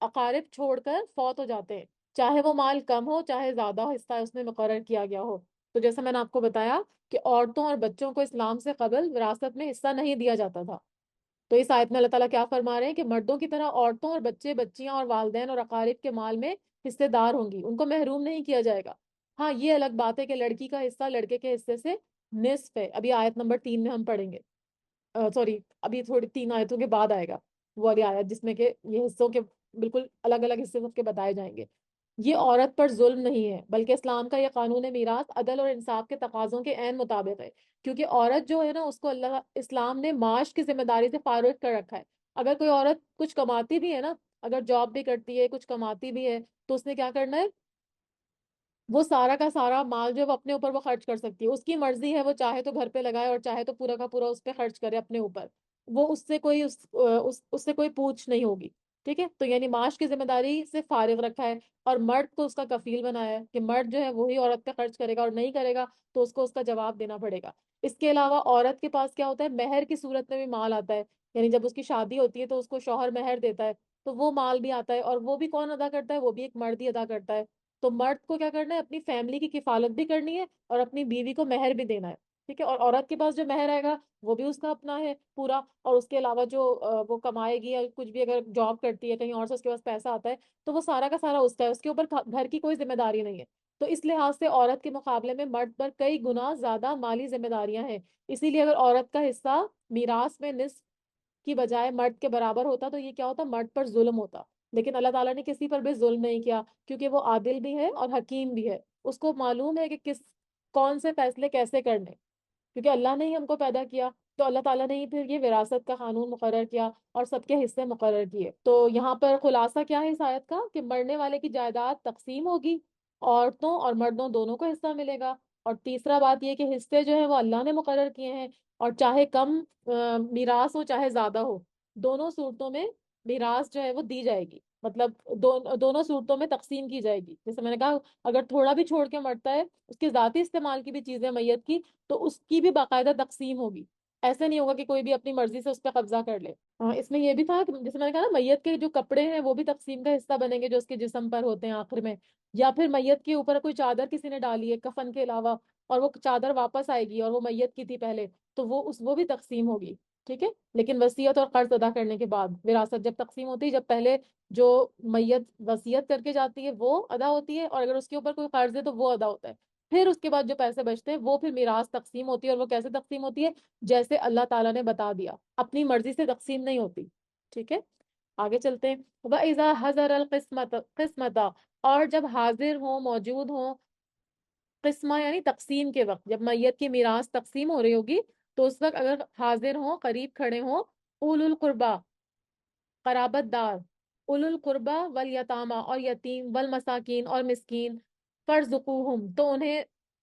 اقارب چھوڑ کر فوت ہو جاتے ہیں، چاہے وہ مال کم ہو چاہے زیادہ ہو، حصہ اس میں مقرر کیا گیا ہو. تو جیسے میں نے آپ کو بتایا کہ عورتوں اور بچوں کو اسلام سے قبل وراثت میں حصہ نہیں دیا جاتا تھا. تو اس آیت میں اللہ تعالیٰ کیا فرما رہے ہیں کہ مردوں کی طرح عورتوں اور بچے بچیاں اور والدین اور اقارب کے مال میں حصے دار ہوں گی، ان کو محروم نہیں کیا جائے گا. ہاں یہ الگ بات ہے کہ لڑکی کا حصہ لڑکے کے حصے سے نصف ہے. ابھی آیت نمبر 3 میں ہم پڑھیں گے، سوری ابھی تھوڑی 3 آیتوں کے بعد آئے گا وہ والی آیت جس میں کہ یہ حصوں کے بالکل الگ الگ حصے سب کے بتائے جائیں گے. یہ عورت پر ظلم نہیں ہے، بلکہ اسلام کا یہ قانون میراث عدل اور انصاف کے تقاضوں کے عین مطابق ہے. کیونکہ عورت جو ہے نا اس کو اللہ اسلام نے معاش کی ذمہ داری سے فارغ کر رکھا ہے. اگر کوئی عورت کچھ کماتی بھی ہے نا، اگر جاب بھی کرتی ہے کچھ کماتی بھی ہے، تو اس نے کیا کرنا ہے، وہ سارا کا سارا مال جو ہے وہ اپنے اوپر وہ خرچ کر سکتی ہے. اس کی مرضی ہے، وہ چاہے تو گھر پہ لگائے اور چاہے تو پورا کا پورا اس پہ خرچ کرے اپنے اوپر. وہ اس سے کوئی اس سے کوئی پوچھ نہیں ہوگی. ٹھیک ہے. تو یعنی معاش کی ذمہ داری سے فارغ رکھا ہے، اور مرد کو اس کا کفیل بنایا ہے کہ مرد جو ہے وہی عورت پہ خرچ کرے گا، اور نہیں کرے گا تو اس کو اس کا جواب دینا پڑے گا. اس کے علاوہ عورت کے پاس کیا ہوتا ہے، مہر کی صورت میں بھی مال آتا ہے. یعنی جب اس کی شادی ہوتی ہے تو اس کو شوہر مہر دیتا ہے، تو وہ مال بھی آتا ہے. اور وہ بھی کون ادا کرتا ہے، وہ بھی ایک مرد ہی ادا کرتا ہے. تو مرد کو کیا کرنا ہے، اپنی فیملی کی کفالت بھی کرنی ہے اور اپنی بیوی کو مہر بھی دینا ہے. ٹھیک ہے. اور عورت کے پاس جو مہر آئے گا وہ بھی اس کا اپنا ہے پورا. اور اس کے علاوہ جو وہ کمائے گی یا کچھ بھی اگر جاب کرتی ہے کہیں اور سے اس کے پاس پیسہ آتا ہے تو وہ سارا کا سارا اس کا ہے، اس کے اوپر گھر کی کوئی ذمہ داری نہیں ہے. تو اس لحاظ سے عورت کے مقابلے میں مرد پر کئی گنا زیادہ مالی ذمہ داریاں ہیں. اسی لیے اگر عورت کا حصہ میراث میں نصف کی بجائے مرد کے برابر ہوتا تو یہ کیا ہوتا، مرد پر ظلم ہوتا. لیکن اللہ تعالیٰ نے کسی پر بھی ظلم نہیں کیا، کیونکہ وہ عادل بھی ہے اور حکیم بھی ہے. اس کو معلوم ہے کہ کون سے فیصلے کیسے کرنے، کیونکہ اللہ نے ہی ہم کو پیدا کیا. تو اللہ تعالیٰ نے ہی پھر یہ وراثت کا قانون مقرر کیا اور سب کے حصے مقرر کیے. تو یہاں پر خلاصہ کیا ہے اس آیت کا، کہ مرنے والے کی جائیداد تقسیم ہوگی، عورتوں اور مردوں دونوں کو حصہ ملے گا. اور تیسرا بات یہ کہ حصے جو ہیں وہ اللہ نے مقرر کیے ہیں، اور چاہے کم میراث ہو چاہے زیادہ ہو، دونوں صورتوں میں میراث جو ہے وہ دی جائے گی. مطلب دونوں صورتوں میں تقسیم کی جائے گی. جیسے میں نے کہا اگر تھوڑا بھی چھوڑ کے مرتا ہے، اس کی ذاتی استعمال کی بھی چیزیں میت کی، تو اس کی بھی باقاعدہ تقسیم ہوگی. ایسے نہیں ہوگا کہ کوئی بھی اپنی مرضی سے اس پہ قبضہ کر لے. اس میں یہ بھی تھا کہ جیسے میں نے کہا نا، میت کے جو کپڑے ہیں وہ بھی تقسیم کا حصہ بنیں گے جو اس کے جسم پر ہوتے ہیں آخر میں. یا پھر میت کے اوپر کوئی چادر کسی نے ڈالی ہے کفن کے علاوہ، اور وہ چادر واپس آئے گی اور وہ میت کی تھی پہلے، تو وہ بھی تقسیم ہوگی. ٹھیک ہے. لیکن وصیت اور قرض ادا کرنے کے بعد وراثت جب تقسیم ہوتی ہے، جب پہلے جو میت وصیت کر کے جاتی ہے وہ ادا ہوتی ہے، اور اگر اس کے اوپر کوئی قرض ہے تو وہ ادا ہوتا ہے. پھر اس کے بعد جو پیسے بچتے ہیں وہ پھر میراث تقسیم ہوتی ہے. اور وہ کیسے تقسیم ہوتی ہے، جیسے اللہ تعالیٰ نے بتا دیا، اپنی مرضی سے تقسیم نہیں ہوتی. ٹھیک ہے. آگے چلتے ہیں. وَإِذَا حَضَرَ الْقِسْمَةَ قِسْمَةَ، اور جب حاضر ہوں موجود ہوں، قسمہ یعنی تقسیم کے وقت، جب میت کی میراث تقسیم ہو رہی ہوگی تو اس وقت اگر حاضر ہوں، قریب کھڑے ہوں، اولو القربا قرابت دار، اولو القربا والیتامہ اور یتیم، والمساکین اور مسکین، فرزقوہم تو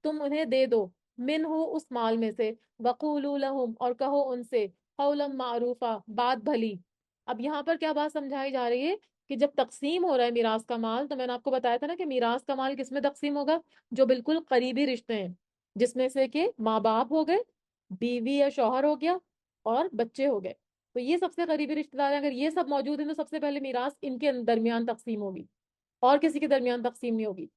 تم انہیں دے دو، منہ اس مال میں سے، وقولوا لہم اور کہو ان سے، قولا معروفا بات بھلی. اب یہاں پر کیا بات سمجھائی جا رہی ہے، کہ جب تقسیم ہو رہا ہے میراث کا مال، تو میں نے آپ کو بتایا تھا نا کہ میراث کا مال کس میں تقسیم ہوگا، جو بالکل قریبی رشتے ہیں، جس میں سے کہ ماں باپ ہو گئے، بیوی یا شوہر ہو گیا، اور بچے ہو گئے. تو یہ سب سے قریبی رشتے دار ہیں. اگر یہ سب موجود ہیں تو سب سے پہلے میراث ان کے درمیان تقسیم ہوگی، اور کسی کے درمیان تقسیم نہیں ہوگی.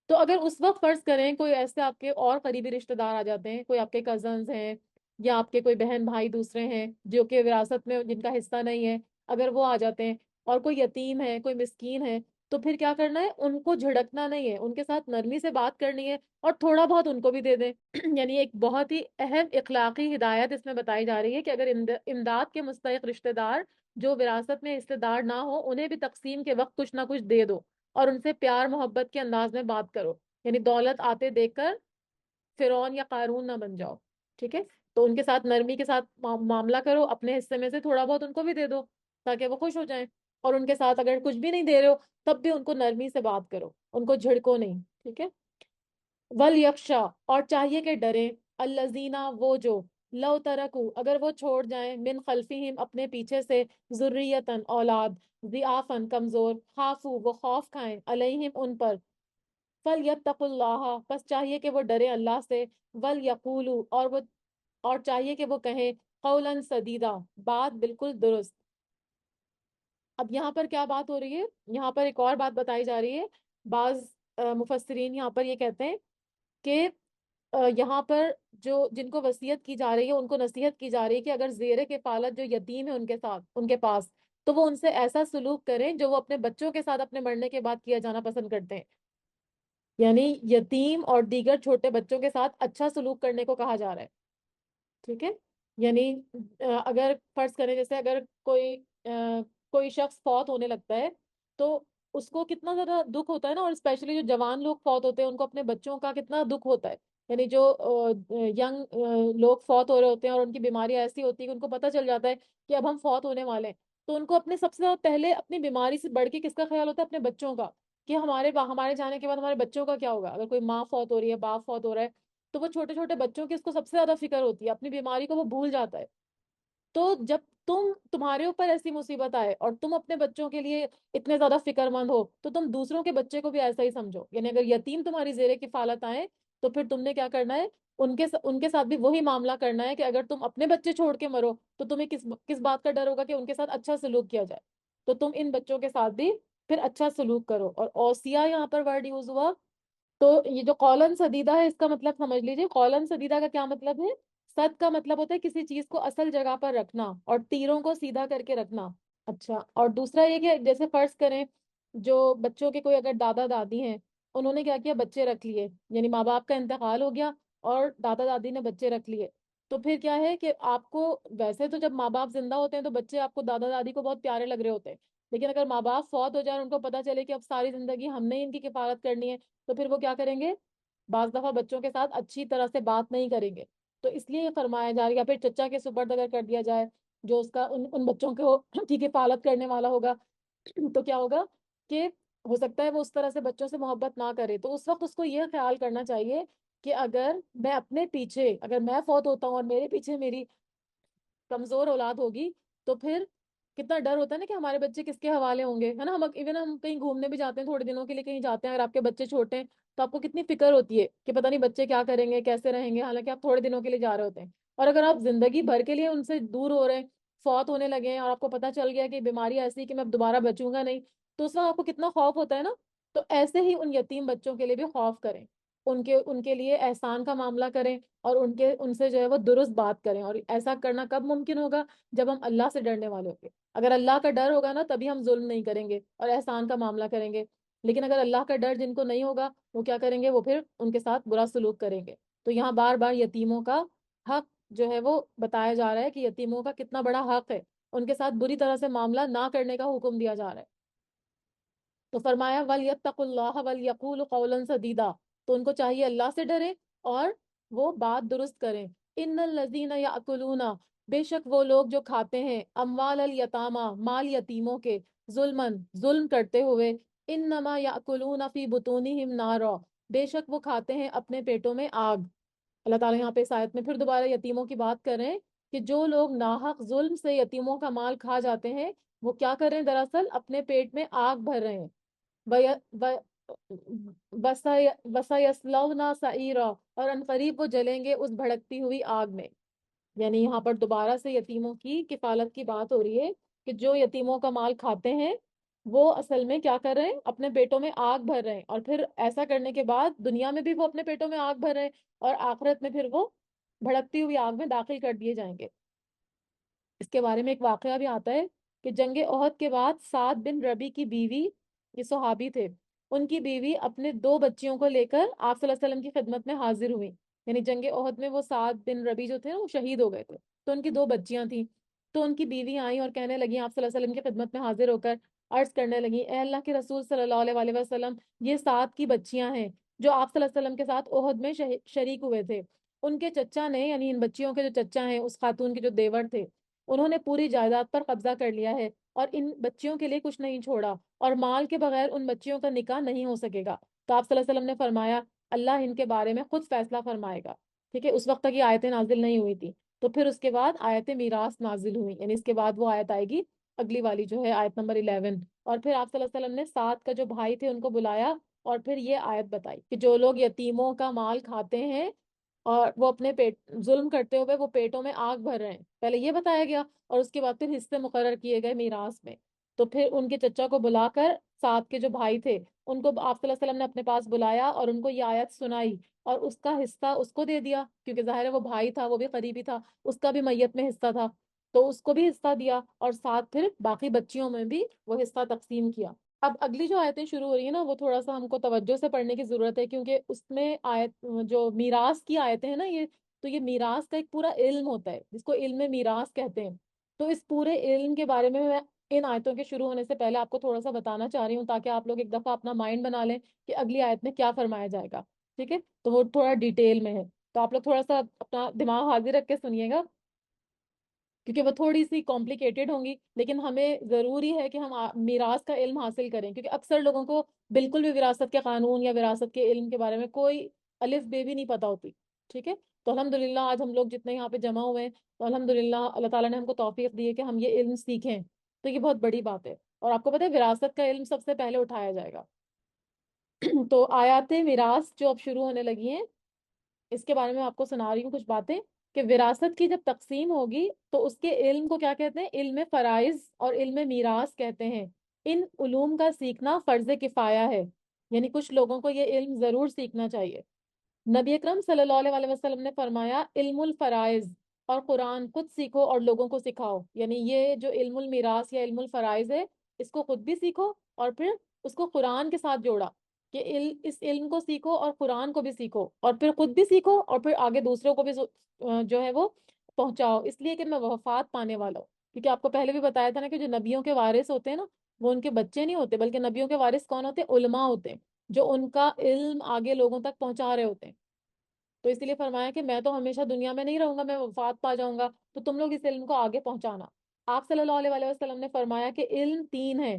تو اگر اس وقت فرض کریں کوئی ایسے آپ کے اور قریبی رشتے دار آ جاتے ہیں، کوئی آپ کے کزنز ہیں یا آپ کے کوئی بہن بھائی دوسرے ہیں جو کہ وراثت میں جن کا حصہ نہیں ہے، اگر وہ آ جاتے ہیں، اور کوئی یتیم ہے کوئی مسکین ہے، تو پھر کیا کرنا ہے، ان کو جھڑکنا نہیں ہے، ان کے ساتھ نرمی سے بات کرنی ہے، اور تھوڑا بہت ان کو بھی دے دیں یعنی ایک بہت ہی اہم اخلاقی ہدایت اس میں بتائی جا رہی ہے کہ اگر امداد کے مستحق رشتہ دار جو وراثت میں حصے دار نہ ہو، انہیں بھی تقسیم کے وقت کچھ نہ کچھ دے دو، اور ان سے پیار محبت کے انداز میں بات کرو، یعنی دولت آتے دیکھ کر فرعون یا قارون نہ بن جاؤ، ٹھیک ہے؟ تو ان کے ساتھ نرمی کے ساتھ معاملہ کرو، اپنے حصے میں سے تھوڑا بہت ان کو بھی دے دو تاکہ وہ خوش ہو جائیں، اور ان کے ساتھ اگر کچھ بھی نہیں دے رہے ہو تب بھی ان کو نرمی سے بات کرو، ان کو جھڑکو نہیں، ٹھیک ہے؟ ول یکشا، اور چاہیے کہ ڈریں، الذین، وہ جو، لو ترکو، اگر وہ چھوڑ جائیں، من خلفہم، اپنے پیچھے سے، ذریتن، اولاد، ضعافن، کمزور، خافو، وہ خوف کھائیں، علیہم، ان پر، فلیتقوا اللہ، بس چاہیے کہ وہ ڈرے اللہ سے، ولیقولوا، اور چاہیے کہ وہ کہیں، قولا سدیدا، بات بالکل درست۔ اب یہاں پر کیا بات ہو رہی ہے، یہاں پر ایک اور بات بتائی جا رہی ہے۔ بعض مفسرین یہاں پر یہ کہتے ہیں کہ یہاں پر جو جن کو وصیت کی جا رہی ہے ان کو نصیحت کی جا رہی ہے کہ اگر زیر کفالت جو یتیم ہے ان کے ساتھ، ان کے پاس، تو وہ ان سے ایسا سلوک کریں جو وہ اپنے بچوں کے ساتھ اپنے مرنے کے بعد کیا جانا پسند کرتے ہیں، یعنی یتیم اور دیگر چھوٹے بچوں کے ساتھ اچھا سلوک کرنے کو کہا جا رہا ہے، ٹھیک ہے؟ یعنی اگر فرض کریں جیسے اگر کوئی شخص فوت ہونے لگتا ہے تو اس کو کتنا زیادہ دکھ ہوتا ہے نا، اور اسپیشلی جو جوان لوگ فوت ہوتے ہیں ان کو اپنے بچوں کا کتنا دکھ ہوتا ہے، یعنی جو ینگ لوگ فوت ہو رہے ہوتے ہیں اور ان کی بیماری ایسی ہوتی ہے کہ ان کو پتہ چل جاتا ہے کہ اب ہم فوت ہونے والے ہیں، تو ان کو اپنے سب سے زیادہ پہلے اپنی بیماری سے بڑھ کے کس کا خیال ہوتا ہے؟ اپنے بچوں کا، کہ ہمارے جانے کے بعد ہمارے بچوں کا کیا ہوگا، اگر کوئی ماں فوت ہو رہی ہے، باپ فوت ہو رہا ہے، تو وہ چھوٹے چھوٹے بچوں کی اس کو سب سے زیادہ فکر ہوتی ہے، اپنی بیماری کو وہ بھول جاتا ہے۔ تو جب تمہارے اوپر ایسی مصیبت آئے اور تم اپنے بچوں کے لیے اتنے زیادہ فکر مند ہو، تو تم دوسروں کے بچے کو بھی ایسا ہی سمجھو، یعنی اگر یتیم تمہاری زیر کفالت آئے تو پھر تم نے کیا کرنا ہے، ان کے ساتھ بھی وہی معاملہ کرنا ہے کہ اگر تم اپنے بچے چھوڑ کے مرو تو تمہیں کس بات کا ڈر ہوگا کہ ان کے ساتھ اچھا سلوک کیا جائے، تو تم ان بچوں کے ساتھ بھی پھر اچھا سلوک کرو۔ اور اوصیہ یہاں پر ورڈ یوز ہوا، تو یہ جو قولن سدیدہ ہے اس کا مطلب سمجھ لیجئے، قولن سدیدہ کا کیا مطلب ہے؟ سد کا مطلب ہوتا ہے کسی چیز کو اصل جگہ پر رکھنا، اور تیروں کو سیدھا کر کے رکھنا۔ اچھا، اور دوسرا یہ کہ جیسے فرض کریں جو بچوں کے کوئی اگر دادا دادی ہیں، انہوں نے کیا کیا، بچے رکھ لیے، یعنی ماں باپ کا انتقال ہو گیا اور دادا دادی نے بچے رکھ لیے، تو پھر کیا ہے کہ آپ کو، ویسے تو جب ماں باپ زندہ ہوتے ہیں تو بچے آپ کو دادا دادی کو بہت پیارے لگ رہے ہوتے ہیں، لیکن اگر ماں باپ فوت ہو جائے اور ان کو پتہ چلے کہ اب ساری زندگی ہم نے ان کی کفالت کرنی ہے، تو پھر وہ کیا کریں گے، بعض دفعہ بچوں کے ساتھ اچھی طرح سے بات نہیں کریں گے، تو اس لیے یہ فرمایا جا رہا ہے، یا پھر چچا کے سپرد اگر کر دیا جائے جو اس کا ان بچوں کو کی کفالت کرنے والا ہوگا، تو کیا ہوگا کہ ہو سکتا ہے وہ اس طرح سے بچوں سے محبت نہ کرے، تو اس وقت اس کو یہ خیال کرنا چاہیے کہ اگر میں اپنے پیچھے، اگر میں فوت ہوتا ہوں اور میرے پیچھے میری کمزور اولاد ہوگی، تو پھر کتنا ڈر ہوتا ہے نا کہ ہمارے بچے کس کے حوالے ہوں گے، ہے نا؟ ایون ہم کہیں گھومنے بھی جاتے ہیں، تھوڑے دنوں کے لیے کہیں جاتے ہیں، اگر آپ کے بچے چھوٹے ہیں تو آپ کو کتنی فکر ہوتی ہے کہ پتہ نہیں بچے کیا کریں گے، کیسے رہیں گے، حالانکہ آپ تھوڑے دنوں کے لیے جا رہے ہوتے ہیں، اور اگر آپ زندگی بھر کے لیے ان سے دور ہو رہے ہیں، فوت ہونے لگے ہیں، اور آپ کو پتہ چل گیا کہ بیماری ایسی ہے کہ میں اب دوبارہ بچوں گا نہیں، تو اس وقت آپ کو کتنا خوف ہوتا ہے نا؟ تو ایسے ہی ان یتیم بچوں کے لیے بھی خوف کریں، ان کے لیے احسان کا معاملہ کریں، اور ان سے جو ہے وہ درست بات کریں، اور ایسا کرنا کب ممکن ہوگا؟ جب ہم اللہ سے ڈرنے والے ہوں گے، اگر اللہ کا ڈر ہوگا نا تبھی ہم ظلم نہیں کریں گے اور احسان کا معاملہ کریں گے، لیکن اگر اللہ کا ڈر جن کو نہیں ہوگا وہ کیا کریں گے، وہ پھر ان کے ساتھ برا سلوک کریں گے۔ تو یہاں بار بار یتیموں کا حق جو ہے وہ بتایا جا رہا ہے کہ یتیموں کا کتنا بڑا حق ہے، ان کے ساتھ بری طرح سے معاملہ نہ کرنے کا حکم دیا جا رہا ہے۔ تو فرمایا وَلْيَتَّقُوا اللَّهَ وَلْيَقُولُوا قَوْلًا سَدِيدًا، تو ان کو چاہیے اللہ سے ڈرے اور وہ بات درست کریں۔ ان الذین یاکلون، بے شک وہ لوگ جو کھاتے ہیں، اموال الیتامی، مال یتیموں کے، ظلم کرتے ہوئے، انما یاکلون فی بطونہم نارا، بے شک وہ کھاتے ہیں اپنے پیٹوں میں آگ۔ اللہ تعالیٰ یہاں پہ اس آیت میں پھر دوبارہ یتیموں کی بات کر رہے ہیں کہ جو لوگ ناحق ظلم سے یتیموں کا مال کھا جاتے ہیں، وہ کیا کر رہے ہیں، دراصل اپنے پیٹ میں آگ بھر رہے ہیں۔ وَسَيَصْلَوْنَ سَعِيرًا، اور عنقریب وہ جلیں گے اس بھڑکتی ہوئی آگ میں۔ یعنی یہاں پر دوبارہ سے یتیموں کی کفالت کی بات ہو رہی ہے کہ جو یتیموں کا مال کھاتے ہیں وہ اصل میں کیا کر رہے ہیں، اپنے پیٹوں میں آگ بھر رہے ہیں، اور پھر ایسا کرنے کے بعد دنیا میں بھی وہ اپنے پیٹوں میں آگ بھر رہے ہیں، اور آخرت میں پھر وہ بھڑکتی ہوئی آگ میں داخل کر دیے جائیں گے۔ اس کے بارے میں ایک واقعہ بھی آتا ہے کہ جنگ احد کے بعد سعد بن ربی کی بیوی یہ صحابی تھے، ان کی بیوی اپنے 2 بچیوں کو لے کر آپ صلی اللہ علیہ وسلم کی خدمت میں حاضر ہوئی. یعنی جنگ احد میں وہ 7 بن ربیع جو تھے نا وہ شہید ہو گئے تھے، تو ان کی 2 بچیاں تھیں. تو ان کی بیوی آئیں اور کہنے لگی آپ صلی اللہ علیہ وسلم کی خدمت میں حاضر ہو کر عرض کرنے لگی، اے اللہ کے رسول صلی اللہ علیہ وسلم، یہ 7 کی بچیاں ہیں جو آپ صلی اللہ علیہ وسلم کے ساتھ احد میں شریک ہوئے تھے. ان کے چچا نے، یعنی ان بچیوں کے جو چچا ہیں، اس خاتون کے جو دیور تھے، انہوں نے پوری جائیداد پر قبضہ کر لیا ہے اور ان بچیوں کے لیے کچھ نہیں چھوڑا، اور مال کے بغیر ان بچیوں کا نکاح نہیں ہو سکے گا. تو آپ صلی اللہ علیہ وسلم نے فرمایا اللہ ان کے بارے میں خود فیصلہ فرمائے گا. ٹھیک ہے، اس وقت تک یہ آیتیں نازل نہیں ہوئی تھی. تو پھر اس کے بعد آیت میراث نازل ہوئی، یعنی اس کے بعد وہ آیت آئے گی اگلی والی جو ہے آیت نمبر 11. اور پھر آپ صلی اللہ علیہ وسلم نے 7 کا جو بھائی تھے ان کو بلایا اور پھر یہ آیت بتائی کہ جو لوگ یتیموں کا مال کھاتے ہیں اور وہ اپنے پیٹ ظلم کرتے ہوئے وہ پیٹوں میں آگ بھر رہے ہیں، پہلے یہ بتایا گیا اور اس کے بعد پھر حصے مقرر کیے گئے میراث میں. تو پھر ان کے چچا کو بلا کر 7 کے جو بھائی تھے ان کو آپ صلی اللہ علیہ وسلم نے اپنے پاس بلایا اور ان کو یہ آیت سنائی اور اس کا حصہ اس کو دے دیا، کیونکہ ظاہر ہے وہ بھائی تھا، وہ بھی قریبی تھا، اس کا بھی میت میں حصہ تھا، تو اس کو بھی حصہ دیا اور ساتھ پھر باقی بچیوں میں بھی وہ حصہ تقسیم کیا. اب اگلی جو آیتیں شروع ہو رہی ہیں نا وہ تھوڑا سا ہم کو توجہ سے پڑھنے کی ضرورت ہے، کیونکہ اس میں آیت جو میراث کی آیتیں ہیں نا یہ، تو یہ میراث کا ایک پورا علم ہوتا ہے جس کو علم میراث کہتے ہیں. تو اس پورے علم کے بارے میں ان آیتوں کے شروع ہونے سے پہلے آپ کو تھوڑا سا بتانا چاہ رہی ہوں تاکہ آپ لوگ ایک دفعہ اپنا مائنڈ بنا لیں کہ اگلی آیت میں کیا فرمایا جائے گا. ٹھیک ہے، تو وہ تھوڑا ڈیٹیل میں ہے، تو آپ لوگ تھوڑا سا اپنا دماغ حاضر رکھ کے سنیے گا کیونکہ وہ تھوڑی سی کمپلیکیٹڈ ہوں گی، لیکن ہمیں ضروری ہے کہ ہم میراث کا علم حاصل کریں، کیونکہ اکثر لوگوں کو بالکل بھی وراثت کے قانون یا وراثت کے علم کے بارے میں کوئی الف بے بھی نہیں پتہ ہوتی. ٹھیک ہے، تو الحمدللہ آج ہم لوگ جتنے یہاں پہ جمع ہوئے ہیں تو الحمدللہ اللہ تعالیٰ نے ہم کو توفیق دی ہے کہ ہم یہ علم سیکھیں، تو یہ بہت بڑی بات ہے. اور آپ کو پتہ ہے وراثت کا علم سب سے پہلے اٹھایا جائے گا. تو آیات میراث جو اب شروع ہونے لگی ہیں اس کے بارے میں آپ کو سنا رہی ہوں کچھ باتیں کہ وراثت کی جب تقسیم ہوگی تو اس کے علم کو کیا کہتے ہیں؟ علم فرائض اور علم میراث کہتے ہیں. ان علوم کا سیکھنا فرض کفایہ ہے، یعنی کچھ لوگوں کو یہ علم ضرور سیکھنا چاہیے. نبی اکرم صلی اللہ علیہ وسلم نے فرمایا علم الفرائض اور قرآن خود سیکھو اور لوگوں کو سکھاؤ. یعنی یہ جو علم المیراث یا علم الفرائض ہے اس کو خود بھی سیکھو اور پھر اس کو قرآن کے ساتھ جوڑا کہ اس علم کو سیکھو اور قرآن کو بھی سیکھو اور پھر خود بھی سیکھو اور پھر آگے دوسروں کو بھی جو ہے وہ پہنچاؤ، اس لیے کہ میں وفات پانے والا ہوں. کیونکہ آپ کو پہلے بھی بتایا تھا نا کہ جو نبیوں کے وارث ہوتے ہیں نا وہ ان کے بچے نہیں ہوتے، بلکہ نبیوں کے وارث کون ہوتے ہیں؟ علماء ہوتے ہیں جو ان کا علم آگے لوگوں تک پہنچا رہے ہوتے ہیں. تو اس لیے فرمایا کہ میں تو ہمیشہ دنیا میں نہیں رہوں گا، میں وفات پا جاؤں گا، تو تم لوگ اس علم کو آگے پہنچانا. آپ صلی اللہ علیہ وسلم نے فرمایا کہ علم 3 ہے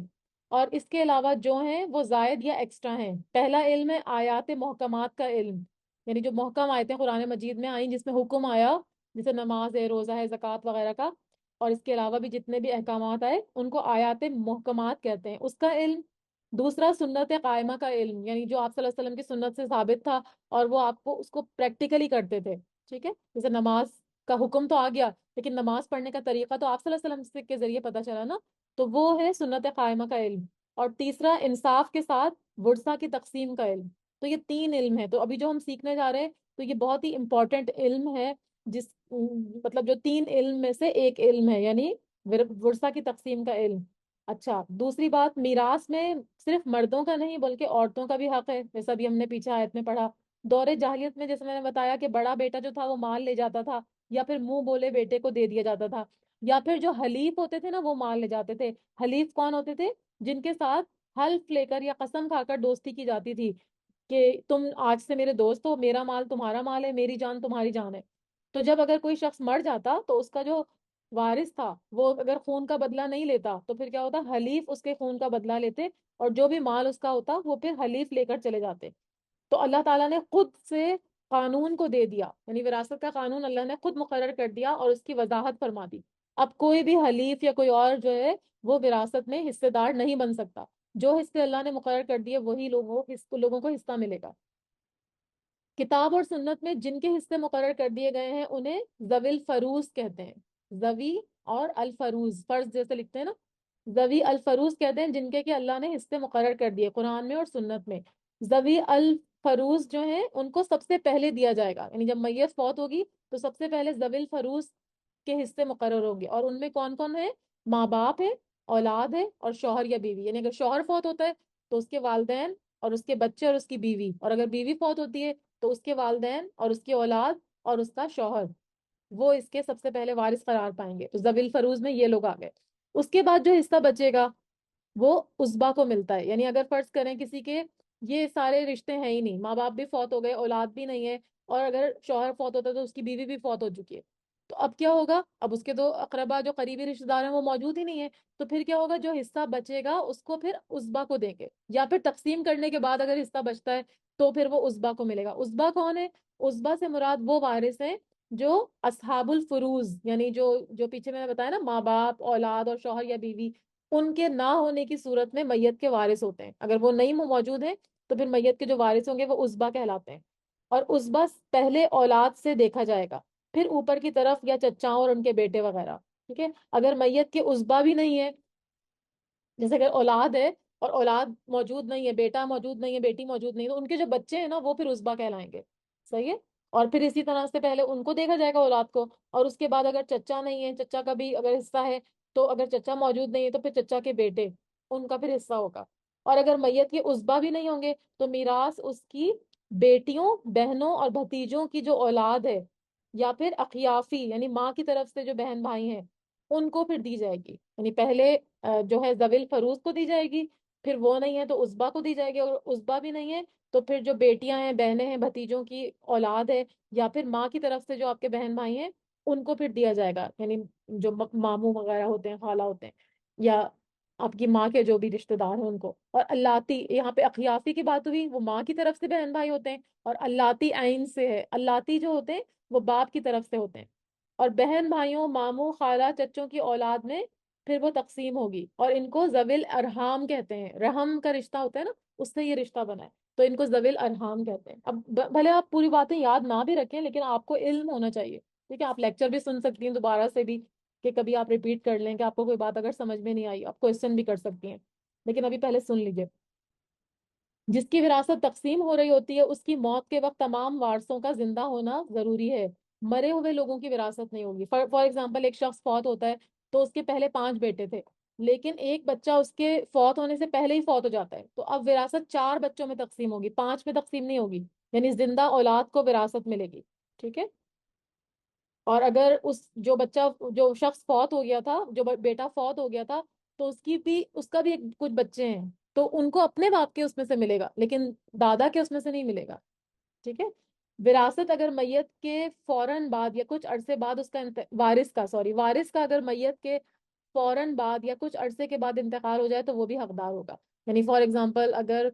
اور اس کے علاوہ جو ہیں وہ زائد یا ایکسٹرا ہیں. پہلا علم ہے آیات محکمات کا علم، یعنی جو محکم آیتیں قرآن مجید میں آئیں جس میں حکم آیا جیسے نماز ہے، روزہ ہے، زکوٰۃ وغیرہ کا، اور اس کے علاوہ بھی جتنے بھی احکامات آئے ان کو آیات محکمات کہتے ہیں، اس کا علم. دوسرا سنت قائمہ کا علم، یعنی جو آپ صلی اللہ علیہ وسلم کی سنت سے ثابت تھا اور وہ آپ کو اس کو پریکٹیکلی کرتے تھے. ٹھیک ہے، جیسے نماز کا حکم تو آ گیا لیکن نماز پڑھنے کا طریقہ تو آپ صلی اللہ علیہ وسلم کے ذریعے پتہ چلا نا، تو وہ ہے سنت قائمہ کا علم. اور تیسرا انصاف کے ساتھ ورثہ کی تقسیم کا علم. تو یہ 3 علم ہے، تو ابھی جو ہم سیکھنے جا رہے ہیں تو یہ بہت ہی امپورٹنٹ علم ہے، جس مطلب جو 3 علم میں سے ایک علم ہے، یعنی ورثہ کی تقسیم کا علم. اچھا، دوسری بات میراث میں صرف مردوں کا نہیں بلکہ عورتوں کا بھی حق ہے، جیسا بھی ہم نے پیچھے آیت میں پڑھا. دور جاہلیت میں جیسے میں نے بتایا کہ بڑا بیٹا جو تھا وہ مال لے جاتا تھا یا پھر منہ بولے بیٹے کو دے دیا جاتا تھا، یا پھر جو حلیف ہوتے تھے نا وہ مال لے جاتے تھے. حلیف کون ہوتے تھے؟ جن کے ساتھ حلف لے کر یا قسم کھا کر دوستی کی جاتی تھی کہ تم آج سے میرے دوست ہو، میرا مال تمہارا مال ہے، میری جان تمہاری جان ہے. تو جب اگر کوئی شخص مر جاتا تو اس کا جو وارث تھا وہ اگر خون کا بدلہ نہیں لیتا تو پھر کیا ہوتا؟ حلیف اس کے خون کا بدلہ لیتے اور جو بھی مال اس کا ہوتا وہ پھر حلیف لے کر چلے جاتے. تو اللہ تعالیٰ نے خود سے قانون کو دے دیا، یعنی وراثت کا قانون اللہ نے خود مقرر کر دیا اور اس کی وضاحت فرما دی. اب کوئی بھی حلیف یا کوئی اور جو ہے وہ وراثت میں حصے دار نہیں بن سکتا. جو حصے اللہ نے مقرر کر دیے وہی لوگوں کو حصہ ملے گا. کتاب اور سنت میں جن کے حصے مقرر کر دیے گئے ہیں انہیں ذوی الفروز کہتے ہیں. ذوی اور الفروز، فرض جیسے لکھتے ہیں نا، ذوی الفروز کہتے ہیں جن کے کہ اللہ نے حصے مقرر کر دیے قرآن میں اور سنت میں. ذوی الفروز جو ہیں ان کو سب سے پہلے دیا جائے گا، یعنی جب میت فوت ہوگی تو سب سے پہلے ذوی الفروز کے حصے مقرر ہوں گے. اور ان میں کون کون ہے؟ ماں باپ ہے، اولاد ہے اور شوہر یا بیوی. یعنی اگر شوہر فوت ہوتا ہے تو اس کے والدین اور اس کے بچے اور اس کی بیوی، اور اگر بیوی فوت ہوتی ہے تو اس کے والدین اور اس کی اولاد اور اس کا شوہر، وہ اس کے سب سے پہلے وارث قرار پائیں گے۔ تو ذوی الفروز میں یہ لوگ آ گئے۔ اس کے بعد جو حصہ بچے گا وہ عصبہ کو ملتا ہے، یعنی اگر فرض کریں کسی کے یہ سارے رشتے ہیں ہی نہیں، ماں باپ بھی فوت ہو گئے، اولاد بھی نہیں ہے، اور اگر شوہر فوت ہوتا ہے تو اس کی بیوی بھی فوت ہو چکی ہے، تو اب کیا ہوگا؟ اب اس کے دو اقربا جو قریبی رشتے دار ہیں وہ موجود ہی نہیں ہے، تو پھر کیا ہوگا؟ جو حصہ بچے گا اس کو پھر عصبہ کو دیں گے، یا پھر تقسیم کرنے کے بعد اگر حصہ بچتا ہے تو پھر وہ عصبہ کو ملے گا۔ عصبہ کون ہے؟ عصبہ سے مراد وہ وارث ہیں جو اصحاب الفروز، یعنی جو جو پیچھے میں نے بتایا نا، ماں باپ، اولاد اور شوہر یا بیوی، ان کے نہ ہونے کی صورت میں میت کے وارث ہوتے ہیں۔ اگر وہ نہیں موجود ہیں تو پھر میت کے جو وارث ہوں گے وہ عصبہ کہلاتے ہیں۔ اور عصبہ پہلے اولاد سے دیکھا جائے گا، پھر اوپر کی طرف یا چچاؤں اور ان کے بیٹے وغیرہ، ٹھیک ہے؟ اگر میت کے عصبہ بھی نہیں ہے، جیسے اگر اولاد ہے اور اولاد موجود نہیں ہے، بیٹا موجود نہیں ہے، بیٹی موجود نہیں ہے، تو ان کے جو بچے ہیں نا وہ پھر عصبہ کہلائیں گے، صحیح ہے؟ اور پھر اسی طرح سے پہلے ان کو دیکھا جائے گا، اولاد کو، اور اس کے بعد اگر چچا نہیں ہے، چچا کا بھی اگر حصہ ہے، تو اگر چچا موجود نہیں ہے تو پھر چچا کے بیٹے، ان کا پھر حصہ ہوگا۔ اور اگر میت کے عصبہ بھی نہیں ہوں گے تو میراث اس کی بیٹیوں، بہنوں اور بھتیجوں کی جو اولاد ہے، یا پھر اخیافی یعنی ماں کی طرف سے جو بہن بھائی ہیں، ان کو پھر دی جائے گی۔ یعنی پہلے جو ہے ذوی الفروز کو دی جائے گی، پھر وہ نہیں ہے تو عصبہ کو دی جائے گی، اور عصبہ بھی نہیں ہے تو پھر جو بیٹیاں ہیں، بہنیں ہیں، بھتیجوں کی اولاد ہے، یا پھر ماں کی طرف سے جو آپ کے بہن بھائی ہیں، ان کو پھر دیا جائے گا، یعنی جو ماموں وغیرہ ہوتے ہیں، خالہ ہوتے ہیں، یا آپ کی ماں کے جو بھی رشتہ دار ہیں ان کو۔ اور اللاتی، یہاں پہ اخیافی کی بات ہوئی، وہ ماں کی طرف سے بہن بھائی ہوتے ہیں، اور اللاتی عین سے ہے، اللاتی جو ہوتے ہیں وہ باپ کی طرف سے ہوتے ہیں۔ اور بہن بھائیوں، ماموں، خالہ، چچوں کی اولاد میں پھر وہ تقسیم ہوگی، اور ان کو ذوی الارحام کہتے ہیں۔ رحم کا رشتہ ہوتا ہے نا، اس سے یہ رشتہ بنا ہے، تو ان کو ذوی الارحام کہتے ہیں۔ اب بھلے آپ پوری باتیں یاد نہ بھی رکھیں، لیکن آپ کو علم ہونا چاہیے، ٹھیک ہے؟ آپ لیکچر بھی سن سکتی ہیں دوبارہ سے بھی، کہ کبھی آپ ریپیٹ کر لیں، کہ آپ کو کوئی بات اگر سمجھ میں نہیں آئی آپ کوشچن بھی کر سکتی ہیں، لیکن ابھی پہلے سن لیجیے۔ جس کی وراثت تقسیم ہو رہی ہوتی ہے اس کی موت کے وقت تمام وارثوں کا زندہ ہونا ضروری ہے، مرے ہوئے لوگوں کی وراثت نہیں ہوگی۔ فار ایگزامپل، ایک شخص فوت ہوتا ہے تو اس کے پہلے 5 بیٹے تھے، لیکن ایک بچہ اس کے فوت ہونے سے پہلے ہی فوت ہو جاتا ہے، تو اب وراثت 4 بچوں میں تقسیم ہوگی، 5 میں تقسیم نہیں ہوگی، یعنی زندہ اولاد کو وراثت ملے گی، ٹھیک ہے؟ اور اگر اس جو بچہ، جو شخص فوت ہو گیا تھا، جو بیٹا فوت ہو گیا تھا، تو اس کا بھی کچھ بچے ہیں، تو ان کو اپنے باپ کے اس میں سے ملے گا، لیکن دادا کے اس میں سے نہیں ملے گا، ٹھیک ہے؟ وراثت اگر میت کے فوراً بعد یا کچھ عرصے بعد اس کا وارث کا اگر میت کے فوراً بعد یا کچھ عرصے کے بعد انتقال ہو جائے تو وہ بھی حقدار ہوگا۔ یعنی فار ایگزامپل، اگر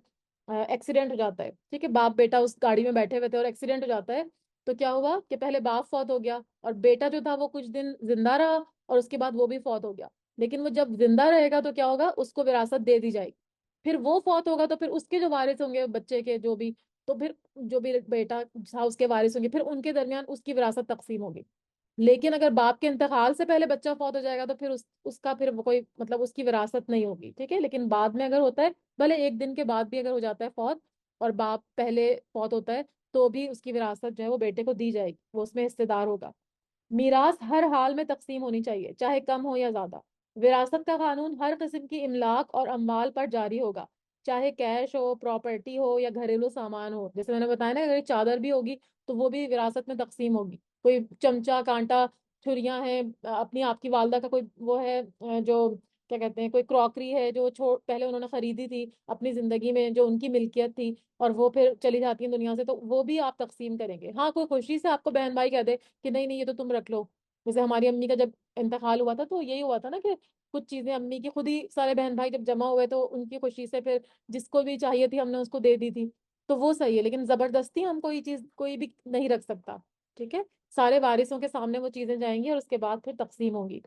ایکسیڈنٹ ہو جاتا ہے، ٹھیک ہے، باپ بیٹا اس گاڑی میں بیٹھے ہوئے تھے اور ایکسیڈنٹ ہو جاتا ہے، تو کیا ہوا کہ پہلے باپ فوت ہو گیا اور بیٹا جو تھا وہ کچھ دن زندہ رہا، اور اس کے بعد وہ بھی فوت ہو گیا، لیکن وہ جب زندہ رہے گا تو کیا ہوگا؟ اس کو وراثت دے دی جائے گی۔ پھر وہ فوت ہوگا تو پھر اس کے جو وارث ہوں گے، بچے کے جو بھی، تو پھر جو بھی بیٹا تھا اس کے وارث ہوں گے، پھر ان کے درمیان اس کی وراثت تقسیم ہوگی۔ لیکن اگر باپ کے انتقال سے پہلے بچہ فوت ہو جائے گا تو پھر اس کا پھر وہ کوئی مطلب اس کی وراثت نہیں ہوگی، ٹھیک ہے؟ لیکن بعد میں اگر ہوتا ہے، بھلے 1 دن کے بعد بھی اگر ہو جاتا ہے فوت، اور باپ پہلے فوت ہوتا ہے، تو بھی اس کی وراثت جو ہے وہ بیٹے کو دی جائے گی، وہ اس میں حصے دار ہوگا۔ میراث ہر حال میں تقسیم ہونی چاہیے، چاہے کم ہو یا زیادہ۔ وراثت کا قانون ہر قسم کی املاک اور اموال پر جاری ہوگا، چاہے کیش ہو، پراپرٹی ہو، یا گھریلو سامان ہو۔ جیسے میں نے بتایا نا، اگر ایک چادر بھی ہوگی تو وہ بھی وراثت میں تقسیم ہوگی۔ کوئی چمچا، کانٹا، چھریاں ہیں، اپنی آپ کی والدہ کا کوئی وہ ہے، جو کیا کہتے ہیں، کوئی کراکری ہے جو پہلے انہوں نے خریدی تھی اپنی زندگی میں، جو ان کی ملکیت تھی، اور وہ پھر چلی جاتی ہیں دنیا سے، تو وہ بھی آپ تقسیم کریں گے۔ ہاں، کوئی خوشی سے آپ کو بہن بھائی کہہ دے کہ نہیں نہیں، یہ تو تم رکھ لو، جیسے ہماری امی کا جب انتقال ہوا تھا تو یہی ہوا تھا نا، کہ کچھ چیزیں امی کی خود ہی سارے بہن بھائی جب جمع ہوئے تو ان کی خوشی سے پھر جس کو بھی چاہیے تھی ہم نے اس کو دے دی تھی، تو وہ صحیح ہے، لیکن زبردستی ہم کوئی چیز کوئی بھی نہیں رکھ سکتا، ٹھیک ہے؟ سارے وارثوں کے سامنے وہ چیزیں جائیں گی اور اس کے بعد پھر تقسیم ہوگی۔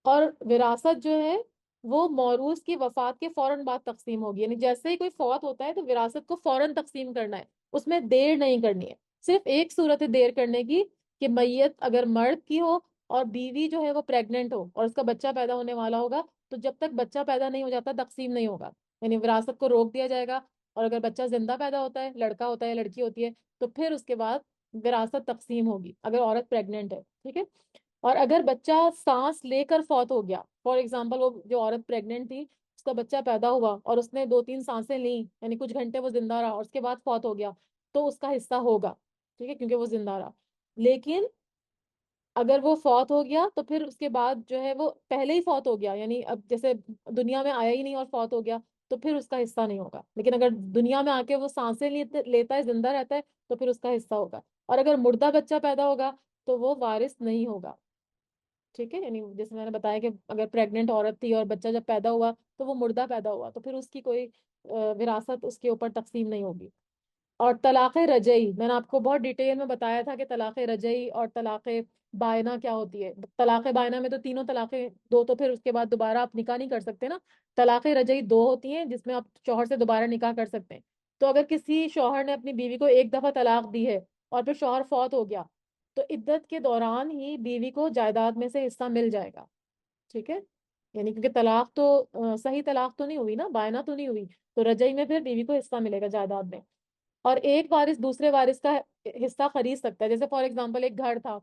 اور وراثت جو ہے وہ موروث کی وفات کے فوراً بعد تقسیم ہوگی، یعنی جیسے ہی کوئی فوت ہوتا ہے تو وراثت کو فوراً تقسیم کرنا ہے، اس میں دیر نہیں کرنی ہے۔ صرف ایک صورت ہے دیر کرنے کی، کہ میت اگر مرد کی ہو اور بیوی جو ہے وہ پریگننٹ ہو اور اس کا بچہ پیدا ہونے والا ہوگا، تو جب تک بچہ پیدا نہیں ہو جاتا تقسیم نہیں ہوگا، یعنی وراثت کو روک دیا جائے گا۔ اور اگر بچہ زندہ پیدا ہوتا ہے، لڑکا ہوتا ہے یا لڑکی ہوتی ہے، تو پھر اس کے بعد وراثت تقسیم ہوگی اگر عورت پریگننٹ ہے، ٹھیک ہے؟ اور اگر بچہ سانس لے کر فوت ہو گیا، فار ایگزامپل وہ جو عورت پریگننٹ تھی، کا بچہ پیدا ہوا اور اس نے 2-3 سانسیں لیں، یعنی کچھ گھنٹے وہ زندہ رہا اور اس کے بعد فوت ہو گیا، تو اس کا حصہ ہوگا، ٹھیک ہے، کیونکہ وہ زندہ رہا۔ لیکن اگر وہ فوت ہو گیا تو پھر اس کے بعد جو ہے وہ پہلے ہی فوت ہو گیا، یعنی اب جیسے دنیا میں آیا ہی نہیں اور فوت ہو گیا، تو پھر اس کا حصہ نہیں ہوگا۔ لیکن اگر دنیا میں آ کے وہ سانسیں لیتا ہے، زندہ رہتا ہے، تو پھر اس کا حصہ ہوگا۔ اور اگر مردہ بچہ پیدا ہوگا تو وہ وارث نہیں ہوگا، ٹھیک ہے، یعنی جیسے میں نے بتایا کہ اگر پریگننٹ عورت تھی اور بچہ جب پیدا ہوا تو وہ مردہ پیدا ہوا، تو پھر اس کی کوئی وراثت اس کے اوپر تقسیم نہیں ہوگی۔ اور طلاق رجعی میں نے آپ کو بہت ڈیٹیل میں بتایا تھا کہ طلاق رجعی اور طلاق بائنہ کیا ہوتی ہے۔ طلاق بائنہ میں تو تینوں طلاقیں دو، تو پھر اس کے بعد دوبارہ آپ نکاح نہیں کر سکتے نا۔ طلاق رجعی دو ہوتی ہیں جس میں آپ شوہر سے دوبارہ نکاح کر سکتے ہیں۔ تو اگر کسی شوہر نے اپنی بیوی کو ایک دفعہ طلاق دی ہے اور پھر شوہر فوت ہو گیا، تو عدت کے دوران ہی بیوی کو جائیداد میں سے حصہ مل جائے گا، ٹھیک ہے، یعنی کیونکہ طلاق تو صحیح طلاق تو نہیں ہوئی نا، بائنہ تو نہیں ہوئی، تو رجعی میں پھر بیوی کو حصہ ملے گا جائیداد میں۔ اور ایک وارث دوسرے وارث کا حصہ خرید سکتا ہے، جیسے فار ایگزامپل ایک گھر تھا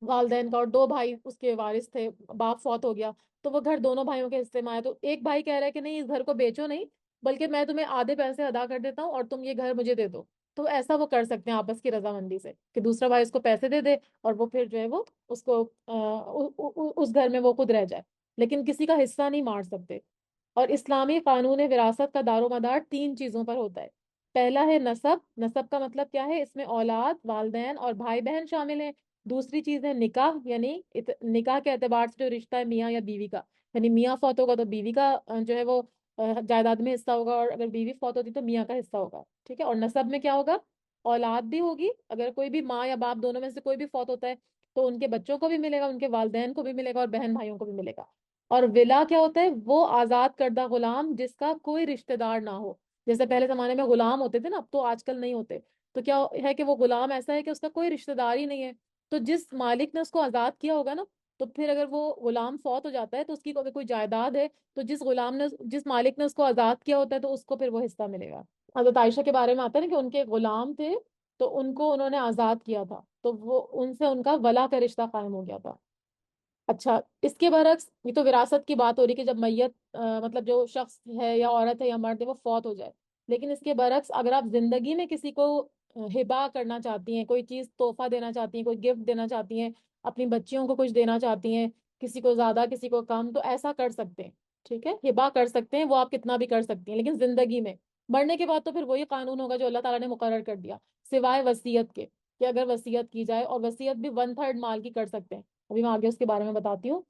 والدین کا اور دو بھائی اس کے وارث تھے، باپ فوت ہو گیا، تو وہ گھر دونوں بھائیوں کے حصے میں آیا، تو ایک بھائی کہہ رہا ہے کہ نہیں، اس گھر کو بیچو نہیں، بلکہ میں تمہیں آدھے پیسے ادا کر دیتا ہوں اور تم یہ گھر مجھے دے دو۔ تو ایسا وہ کر سکتے ہیں آپس کی رضامندی سے کہ دوسرا بھائی اس کو پیسے دے دے اور وہ پھر جو ہے وہ اس کو اس گھر میں وہ خود رہ جائے، لیکن کسی کا حصہ نہیں مار سکتے۔ اور اسلامی قانون وراثت کا دار و مدار 3 چیزوں پر ہوتا ہے۔ پہلا ہے نسب، نسب کا مطلب کیا ہے، اس میں اولاد، والدین اور بھائی بہن شامل ہیں۔ دوسری چیز ہے نکاح، یعنی نکاح کے اعتبار سے جو رشتہ ہے میاں یا بیوی کا، یعنی میاں فوت ہوگا تو بیوی کا جو ہے وہ جائیداد میں حصہ ہوگا، اور اگر بیوی فوت ہوتی تو میاں کا حصہ ہوگا، ٹھیک ہے۔ اور نسب میں کیا ہوگا، اولاد بھی ہوگی، اگر کوئی بھی ماں یا باپ دونوں میں سے کوئی بھی فوت ہوتا ہے تو ان کے بچوں کو بھی ملے گا، ان کے والدین کو بھی ملے گا اور بہن بھائیوں کو بھی ملے گا۔ اور ولا کیا ہوتا ہے، وہ آزاد کردہ غلام جس کا کوئی رشتہ دار نہ ہو۔ جیسے پہلے زمانے میں غلام ہوتے تھے نا، اب تو آج کل نہیں ہوتے، تو کیا ہے کہ وہ غلام ایسا ہے کہ اس کا کوئی رشتہ دار ہی نہیں ہے، تو جس مالک نے اس کو آزاد کیا ہوگا نا، تو پھر اگر وہ غلام فوت ہو جاتا ہے تو اس کی اگر کوئی جائیداد ہے تو جس مالک نے اس کو آزاد کیا ہوتا ہے تو اس کو پھر وہ حصہ ملے گا۔ حضرت عائشہ کے بارے میں آتا ہے نا کہ ان کے غلام تھے تو ان کو انہوں نے آزاد کیا تھا، تو وہ ان سے ان کا ولا کا رشتہ قائم ہو گیا تھا۔ اچھا، اس کے برعکس یہ تو وراثت کی بات ہو رہی کہ جب میت مطلب جو شخص ہے یا عورت ہے یا مرد ہے وہ فوت ہو جائے، لیکن اس کے برعکس اگر آپ زندگی میں کسی کو ہبا کرنا چاہتی ہیں، کوئی چیز تحفہ دینا چاہتی ہیں، کوئی گفٹ دینا چاہتی ہیں، اپنی بچیوں کو کچھ دینا چاہتی ہیں، کسی کو زیادہ کسی کو کم، تو ایسا کر سکتے ہیں، ٹھیک ہے، ہبا کر سکتے ہیں، وہ آپ کتنا بھی کر سکتی ہیں، لیکن زندگی میں، مرنے کے بعد تو پھر وہی قانون ہوگا جو اللہ تعالیٰ نے مقرر کر دیا، سوائے وصیت کے، کہ اگر وصیت کی جائے، اور وصیت بھی 1/3 مال کی کر سکتے ہیں، ابھی میں آگے اس کے بارے میں بتاتی ہوں۔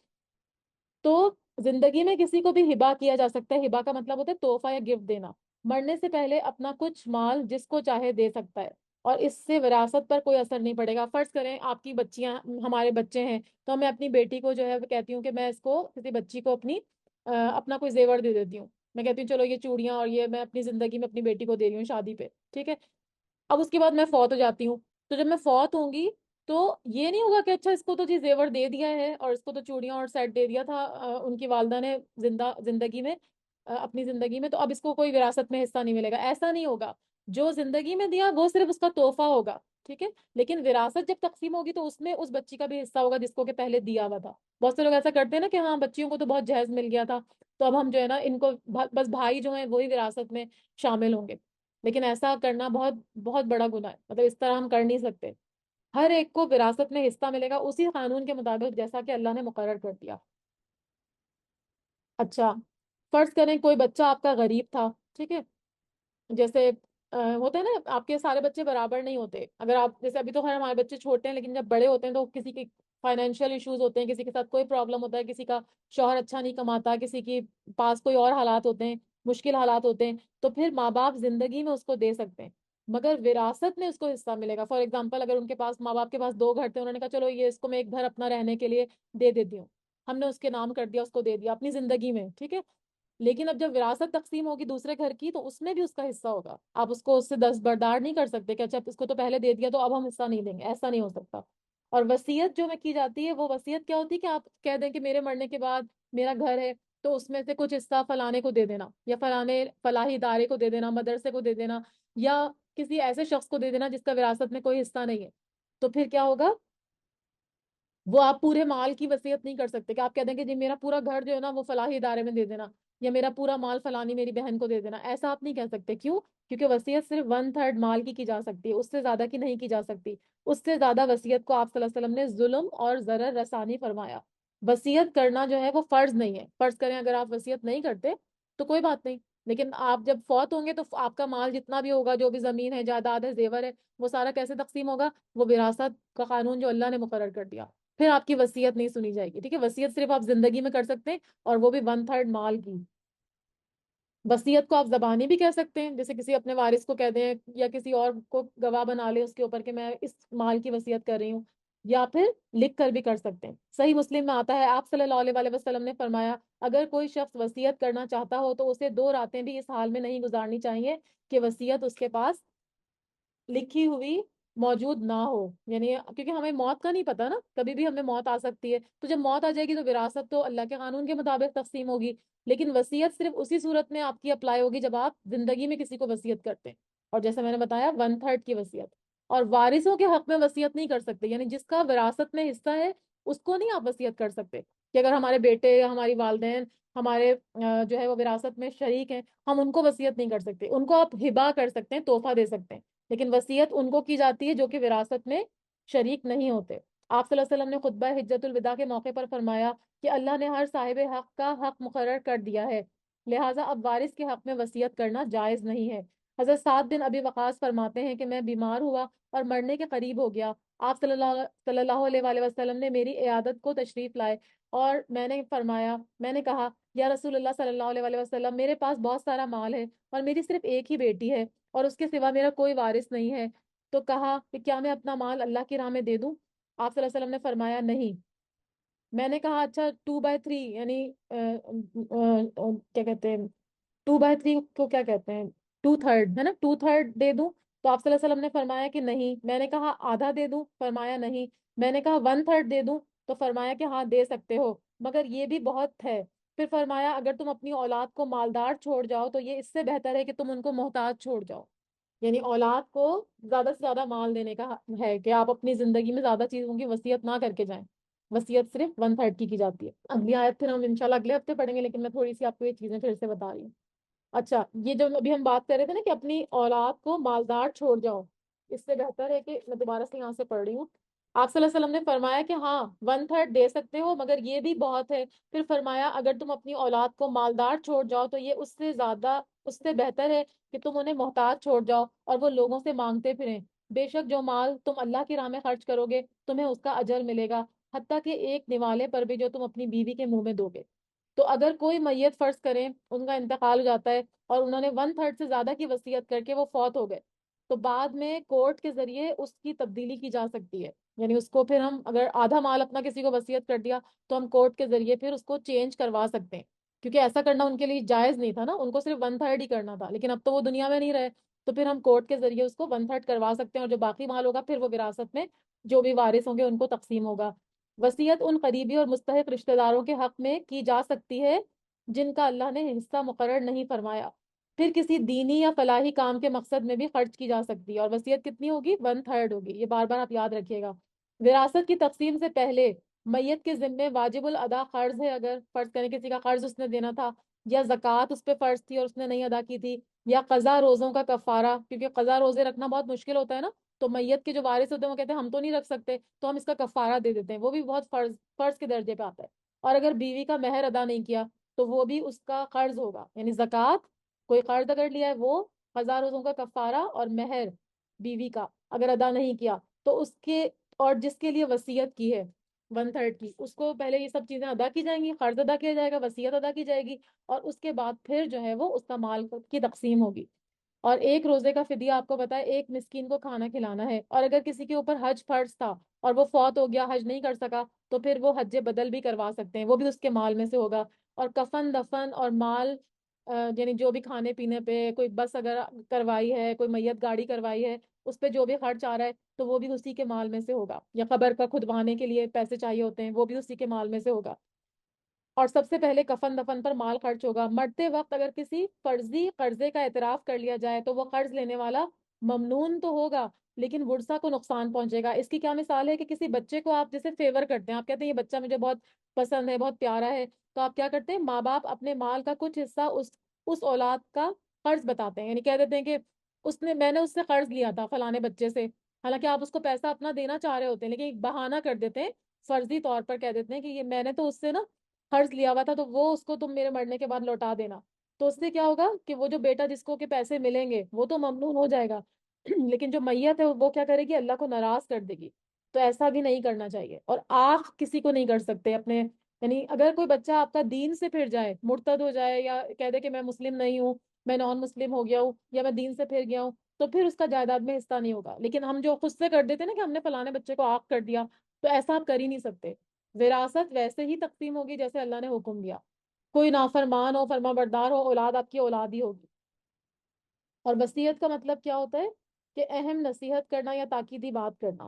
تو زندگی میں کسی کو بھی ہبا کیا جا سکتا ہے، ہبا کا مطلب ہوتا ہے تحفہ یا گفٹ دینا۔ مرنے سے پہلے اپنا کچھ مال جس کو چاہے دے سکتا ہے، اور اس سے وراثت پر کوئی اثر نہیں پڑے گا۔ فرض کریں آپ کی بچیاں، ہمارے بچے ہیں، تو میں اپنی بیٹی کو جو ہے کہتی ہوں کہ میں اس کو کسی بچی کو اپنا کوئی زیور دے دیتی ہوں، میں کہتی ہوں چلو یہ چوڑیاں اور یہ میں اپنی زندگی میں اپنی بیٹی کو دے رہی ہوں شادی پہ، ٹھیک ہے۔ اب اس کے بعد میں فوت ہو جاتی ہوں، تو جب میں فوت ہوں گی تو یہ نہیں ہوگا کہ اچھا اس کو تو جی زیور دے دیا ہے اور اس کو تو چوڑیاں اور سیٹ دے دیا تھا ان کی والدہ نے زندگی میں، اپنی زندگی میں، تو اب اس کو کوئی وراثت میں حصہ نہیں ملے گا، ایسا نہیں ہوگا۔ جو زندگی میں دیا وہ صرف اس کا تحفہ ہوگا، ٹھیک ہے، لیکن وراثت جب تقسیم ہوگی تو اس میں اس بچی کا بھی حصہ ہوگا جس کو کہ پہلے دیا ہوا تھا۔ بہت سے لوگ ایسا کرتے ہیں نا کہ ہاں بچیوں کو تو بہت جہیز مل گیا تھا، تو اب ہم جو ہے نا ان کو بس بھائی جو ہیں وہی وراثت میں شامل ہوں گے، لیکن ایسا کرنا بہت بہت بڑا گناہ ہے، مطلب اس طرح ہم کر نہیں سکتے۔ ہر ایک کو وراثت میں حصہ ملے گا اسی قانون کے مطابق جیسا کہ اللہ نے مقرر کر دیا۔ اچھا، فرض کریں کوئی بچہ آپ کا غریب تھا، ٹھیک ہے، جیسے ہوتا ہے نا آپ کے سارے بچے برابر نہیں ہوتے، اگر آپ جیسے ابھی تو خیر ہمارے بچے چھوٹے ہیں، لیکن جب بڑے ہوتے ہیں تو کسی کے فائنینشیل ایشوز ہوتے ہیں، کسی کے ساتھ کوئی پرابلم ہوتا ہے، کسی کا شوہر اچھا نہیں کماتا، کسی کی پاس کوئی اور حالات ہوتے ہیں، مشکل حالات ہوتے ہیں، تو پھر ماں باپ زندگی میں اس کو دے سکتے ہیں، مگر وراثت میں اس کو حصہ ملے گا۔ فار ایگزامپل اگر ان کے پاس، ماں باپ کے پاس 2 گھر تھے، انہوں نے کہا چلو یہ اس کو میں ایک گھر اپنا رہنے کے لیے دے دیتی ہوں، ہم نے اس کے نام کر دیا، اس کو دے دیا اپنی زندگی میں، ٹھیک ہے، لیکن اب جب وراثت تقسیم ہوگی دوسرے گھر کی تو اس میں بھی اس کا حصہ ہوگا، آپ اس کو اس سے دستبردار نہیں کر سکتے کہ اچھا اس کو تو پہلے دے دیا تو اب ہم حصہ نہیں دیں گے، ایسا نہیں ہو سکتا۔ اور وصیت جو میں کی جاتی ہے، وہ وصیت کیا ہوتی ہے کہ آپ کہہ دیں کہ میرے مرنے کے بعد میرا گھر ہے تو اس میں سے کچھ حصہ فلانے کو دے دینا، یا فلاحی ادارے کو دے دینا، مدرسے کو دے دینا، یا کسی ایسے شخص کو دے دینا جس کا وراثت میں کوئی حصہ نہیں ہے، تو پھر کیا ہوگا، وہ آپ پورے مال کی وصیت نہیں کر سکتے کہ آپ کہہ دیں کہ جی میرا پورا گھر جو ہے نا وہ فلاحی ادارے میں دے دینا، یا میرا پورا مال فلانی میری بہن کو دے دینا، ایسا آپ نہیں کہہ سکتے. کیوں؟ کیونکہ وصیت صرف 1/3 مال کی جا سکتی ہے، اس سے زیادہ کی نہیں کی جا سکتی. اس سے زیادہ وصیت کو آپ صلی اللہ علیہ وسلم نے ظلم اور ضرر رسانی فرمایا. وصیت کرنا جو ہے وہ فرض نہیں ہے. فرض کریں اگر آپ وصیت نہیں کرتے تو کوئی بات نہیں، لیکن آپ جب فوت ہوں گے تو آپ کا مال جتنا بھی ہوگا، جو بھی زمین ہے، جائیداد ہے، زیور ہے، وہ سارا کیسے تقسیم ہوگا؟ وہ وراثت کا قانون جو اللہ نے مقرر کر دیا. پھر آپ کی وصیت نہیں سنی جائے گی. ٹھیک ہے، وصیت صرف آپ زندگی میں کر سکتے ہیں، اور وہ بھی 1/3 مال کی. وصیت کو آپ زبانی بھی کہہ سکتے ہیں، جیسے کسی اپنے وارث کو کہہ دیں یا کسی اور کو گواہ بنا لیں اس کے اوپر کہ میں اس مال کی وصیت کر رہی ہوں، یا پھر لکھ کر بھی کر سکتے ہیں. صحیح مسلم میں آتا ہے، آپ صلی اللہ علیہ وآلہ وسلم نے فرمایا اگر کوئی شخص وصیت کرنا چاہتا ہو تو اسے 2 راتیں بھی اس حال میں نہیں گزارنی چاہیے کہ وصیت اس کے پاس لکھی ہوئی موجود نہ ہو. یعنی کیونکہ ہمیں موت کا نہیں پتا نا، کبھی بھی ہمیں موت آ سکتی ہے، تو جب موت آ جائے گی تو وراثت تو اللہ کے قانون کے مطابق تقسیم ہوگی. لیکن وصیت صرف اسی صورت میں آپ کی اپلائی ہوگی جب آپ زندگی میں کسی کو وصیت کرتے ہیں، اور جیسے میں نے بتایا 1/3 کی وصیت. اور وارثوں کے حق میں وصیت نہیں کر سکتے، یعنی جس کا وراثت میں حصہ ہے اس کو نہیں آپ وصیت کر سکتے. کہ اگر ہمارے بیٹے یا ہماری والدین ہمارے جو ہے وہ وراثت میں شریک ہیں، ہم ان کو وصیت نہیں کر سکتے. ان کو آپ ہبا کر سکتے ہیں، تحفہ دے سکتے ہیں، لیکن وصیت ان کو کی جاتی ہے جو کہ وراثت میں شریک نہیں ہوتے. آپ صلی اللہ علیہ وسلم نے خطبہ حجت الوداع کے موقع پر فرمایا کہ اللہ نے ہر صاحب حق کا حق مقرر کر دیا ہے، لہٰذا اب وارث کے حق میں وصیت کرنا جائز نہیں ہے. حضرت سعد بن ابی وقاص فرماتے ہیں کہ میں بیمار ہوا اور مرنے کے قریب ہو گیا. آپ صلی اللہ علیہ وآلہ وسلم نے میری عیادت کو تشریف لائے، اور میں نے کہا یا رسول اللہ صلی اللہ علیہ وآلہ وسلم، میرے پاس بہت سارا مال ہے اور میری صرف ایک ہی بیٹی ہے اور اس کے سوا میرا کوئی وارث نہیں ہے، تو کہا کہ کیا میں اپنا مال اللہ کی راہ میں دے دوں؟ آپ صلی اللہ علیہ وسلم نے فرمایا نہیں. میں نے کہا اچھا 2/3، یعنی کیا کہتے ہیں 2/3 کو کیا کہتے ہیں، 2/3 ہے نا، 2/3 دے دوں؟ تو آپ صلی اللہ علیہ وسلم نے فرمایا کہ نہیں. میں نے کہا آدھا دے دوں؟ فرمایا نہیں. میں نے کہا 1/3 دے دوں؟ تو فرمایا کہ ہاں دے سکتے ہو، مگر یہ بھی بہت ہے. پھر فرمایا اگر تم اپنی اولاد کو مالدار چھوڑ جاؤ تو یہ اس سے بہتر ہے کہ تم ان کو محتاج چھوڑ جاؤ. یعنی اولاد کو زیادہ سے زیادہ مال دینے کا ہے کہ آپ اپنی زندگی میں زیادہ چیزوں کی وصیت نہ کر کے جائیں. وصیت صرف 1/3 کی جاتی ہے. اگلی آیت پھر ہم انشاءاللہ اگلے ہفتے پڑھیں گے، لیکن میں تھوڑی سی آپ کو یہ چیزیں پھر سے بتا رہی ہوں. اچھا، یہ جو ابھی ہم بات کر رہے تھے نا کہ اپنی اولاد کو مالدار چھوڑ جاؤ، اس سے بہتر ہے کہ میں دوبارہ سے یہاں سے پڑھ رہی ہوں. آپ صلی اللہ علیہ وسلم نے فرمایا کہ ہاں 1/3 دے سکتے ہو، مگر یہ بھی بہت ہے. پھر فرمایا اگر تم اپنی اولاد کو مالدار چھوڑ جاؤ تو یہ اس سے بہتر ہے کہ تم انہیں محتاج چھوڑ جاؤ اور وہ لوگوں سے مانگتے پھریں. بے شک جو مال تم اللہ کی راہ میں خرچ کرو گے تمہیں اس کا اجر ملے گا، حتیٰ کہ ایک نوالے پر بھی جو تم اپنی بیوی کے منہ میں دو گے. تو اگر کوئی میت فرض کریں ان کا انتقال ہو جاتا ہے اور انہوں نے 1/3 سے زیادہ کی وصیت کر کے وہ فوت ہو گئے، تو بعد میں کورٹ کے ذریعے اس کی تبدیلی کی جا سکتی ہے. یعنی اس کو پھر ہم اگر آدھا مال اپنا کسی کو وصیت کر دیا تو ہم کورٹ کے ذریعے پھر اس کو چینج کروا سکتے ہیں، کیونکہ ایسا کرنا ان کے لیے جائز نہیں تھا نا، ان کو صرف 1/3 ہی کرنا تھا. لیکن اب تو وہ دنیا میں نہیں رہے، تو پھر ہم کورٹ کے ذریعے اس کو 1/3 کروا سکتے ہیں، اور جو باقی مال ہوگا پھر وہ وراثت میں جو بھی وارث ہوں گے ان کو تقسیم ہوگا. وصیت ان قریبی اور مستحق رشتہ داروں کے حق میں کی جا سکتی ہے جن کا اللہ نے حصہ مقرر نہیں فرمایا. پھر کسی دینی یا فلاحی کام کے مقصد میں بھی خرچ کی جا سکتی ہے، اور وصیت کتنی ہوگی؟ 1/3 ہوگی. یہ بار بار آپ یاد رکھیے گا. وراثت کی تقسیم سے پہلے میت کے ذمے واجب الادا قرض ہے، اگر فرض کریں کسی کا قرض اس نے دینا تھا، یا زکوٰۃ اس پہ فرض تھی اور اس نے نہیں ادا کی تھی، یا قضا روزوں کا کفارہ، کیونکہ قضا روزے رکھنا بہت مشکل ہوتا ہے نا، تو میت کے جو وارث ہوتے ہیں وہ کہتے ہیں ہم تو نہیں رکھ سکتے، تو ہم اس کا کفارہ دے دیتے ہیں، وہ بھی بہت فرض کے درجے پہ آتا ہے. اور اگر بیوی کا مہر ادا نہیں کیا تو وہ بھی اس کا قرض ہوگا. یعنی زکوٰۃ، کوئی قرض اگر لیا ہے وہ، قضا روزوں کا کفارہ، اور مہر بیوی کا اگر ادا نہیں کیا تو اس کے، اور جس کے لیے وصیت کی ہے 1/3 کی، اس کو پہلے یہ سب چیزیں ادا کی جائیں گی، قرض ادا کیا جائے گا، وصیت ادا کی جائے گی، اور اس کے بعد پھر جو ہے وہ اس کا مال کی تقسیم ہوگی. اور ایک روزے کا فدیہ آپ کو پتا ہے ایک مسکین کو کھانا کھلانا ہے. اور اگر کسی کے اوپر حج فرض تھا اور وہ فوت ہو گیا، حج نہیں کر سکا، تو پھر وہ حج بدل بھی کروا سکتے ہیں، وہ بھی اس کے مال میں سے ہوگا. اور کفن دفن اور مال، یعنی جو بھی کھانے پینے پہ کوئی بس اگر کروائی ہے، کوئی میت گاڑی کروائی ہے، اس پہ جو بھی خرچ آ رہا ہے تو وہ بھی اسی کے مال میں سے ہوگا. یا قبر کا کھدوانے کے لیے پیسے چاہیے ہوتے ہیں، وہ بھی اسی کے مال میں سے ہوگا. اور سب سے پہلے کفن دفن پر مال خرچ ہوگا. مرتے وقت اگر کسی فرضی قرضے کا اعتراف کر لیا جائے تو وہ قرض لینے والا ممنون تو ہوگا، لیکن ورثہ کو نقصان پہنچے گا۔ اس کی کیا مثال ہے کہ کسی بچے کو آپ جیسے فیور کرتے ہیں، آپ کہتے ہیں یہ بچہ مجھے بہت پسند ہے، بہت پیارا ہے، تو آپ کیا کرتے ہیں، ماں باپ اپنے مال کا کچھ حصہ اس اولاد کا قرض بتاتے ہیں، یعنی کہہ دیتے ہیں کہ میں نے اس سے قرض لیا تھا فلانے بچے سے، حالانکہ آپ اس کو پیسہ اپنا دینا چاہ رہے ہوتے ہیں، لیکن ایک بہانہ کر دیتے ہیں، فرضی طور پر کہہ دیتے ہیں کہ یہ میں نے تو اس سے نا قرض لیا ہوا تھا، تو وہ اس کو تم میرے مرنے کے بعد لوٹا دینا۔ تو اس سے کیا ہوگا کہ وہ جو بیٹا جس کو کے پیسے ملیں گے وہ تو ممنون ہو جائے گا، لیکن جو میت ہے وہ کیا کرے گی، اللہ کو ناراض کر دے گی۔ تو ایسا بھی نہیں کرنا چاہیے، اور آپ کسی کو نہیں کر سکتے اپنے، یعنی اگر کوئی بچہ آپ کا دین سے پھر جائے، مرتد ہو جائے، یا کہہ دے کہ میں مسلم نہیں ہوں، میں نان مسلم ہو گیا ہوں، یا میں دین سے پھر گیا ہوں، تو پھر اس کا جائیداد میں حصہ نہیں ہوگا۔ لیکن ہم جو خود سے کر دیتے ہیں نا کہ ہم نے فلانے بچے کو آگ کر دیا، تو ایسا آپ کر ہی نہیں سکتے۔ وراثت ویسے ہی تقسیم ہوگی جیسے اللہ نے حکم دیا، کوئی نافرمان ہو، فرما بردار ہو، اولاد آپ کی اولاد ہی ہوگی۔ اور وصیت کا مطلب کیا ہوتا ہے کہ اہم نصیحت کرنا یا تاکیدی بات کرنا۔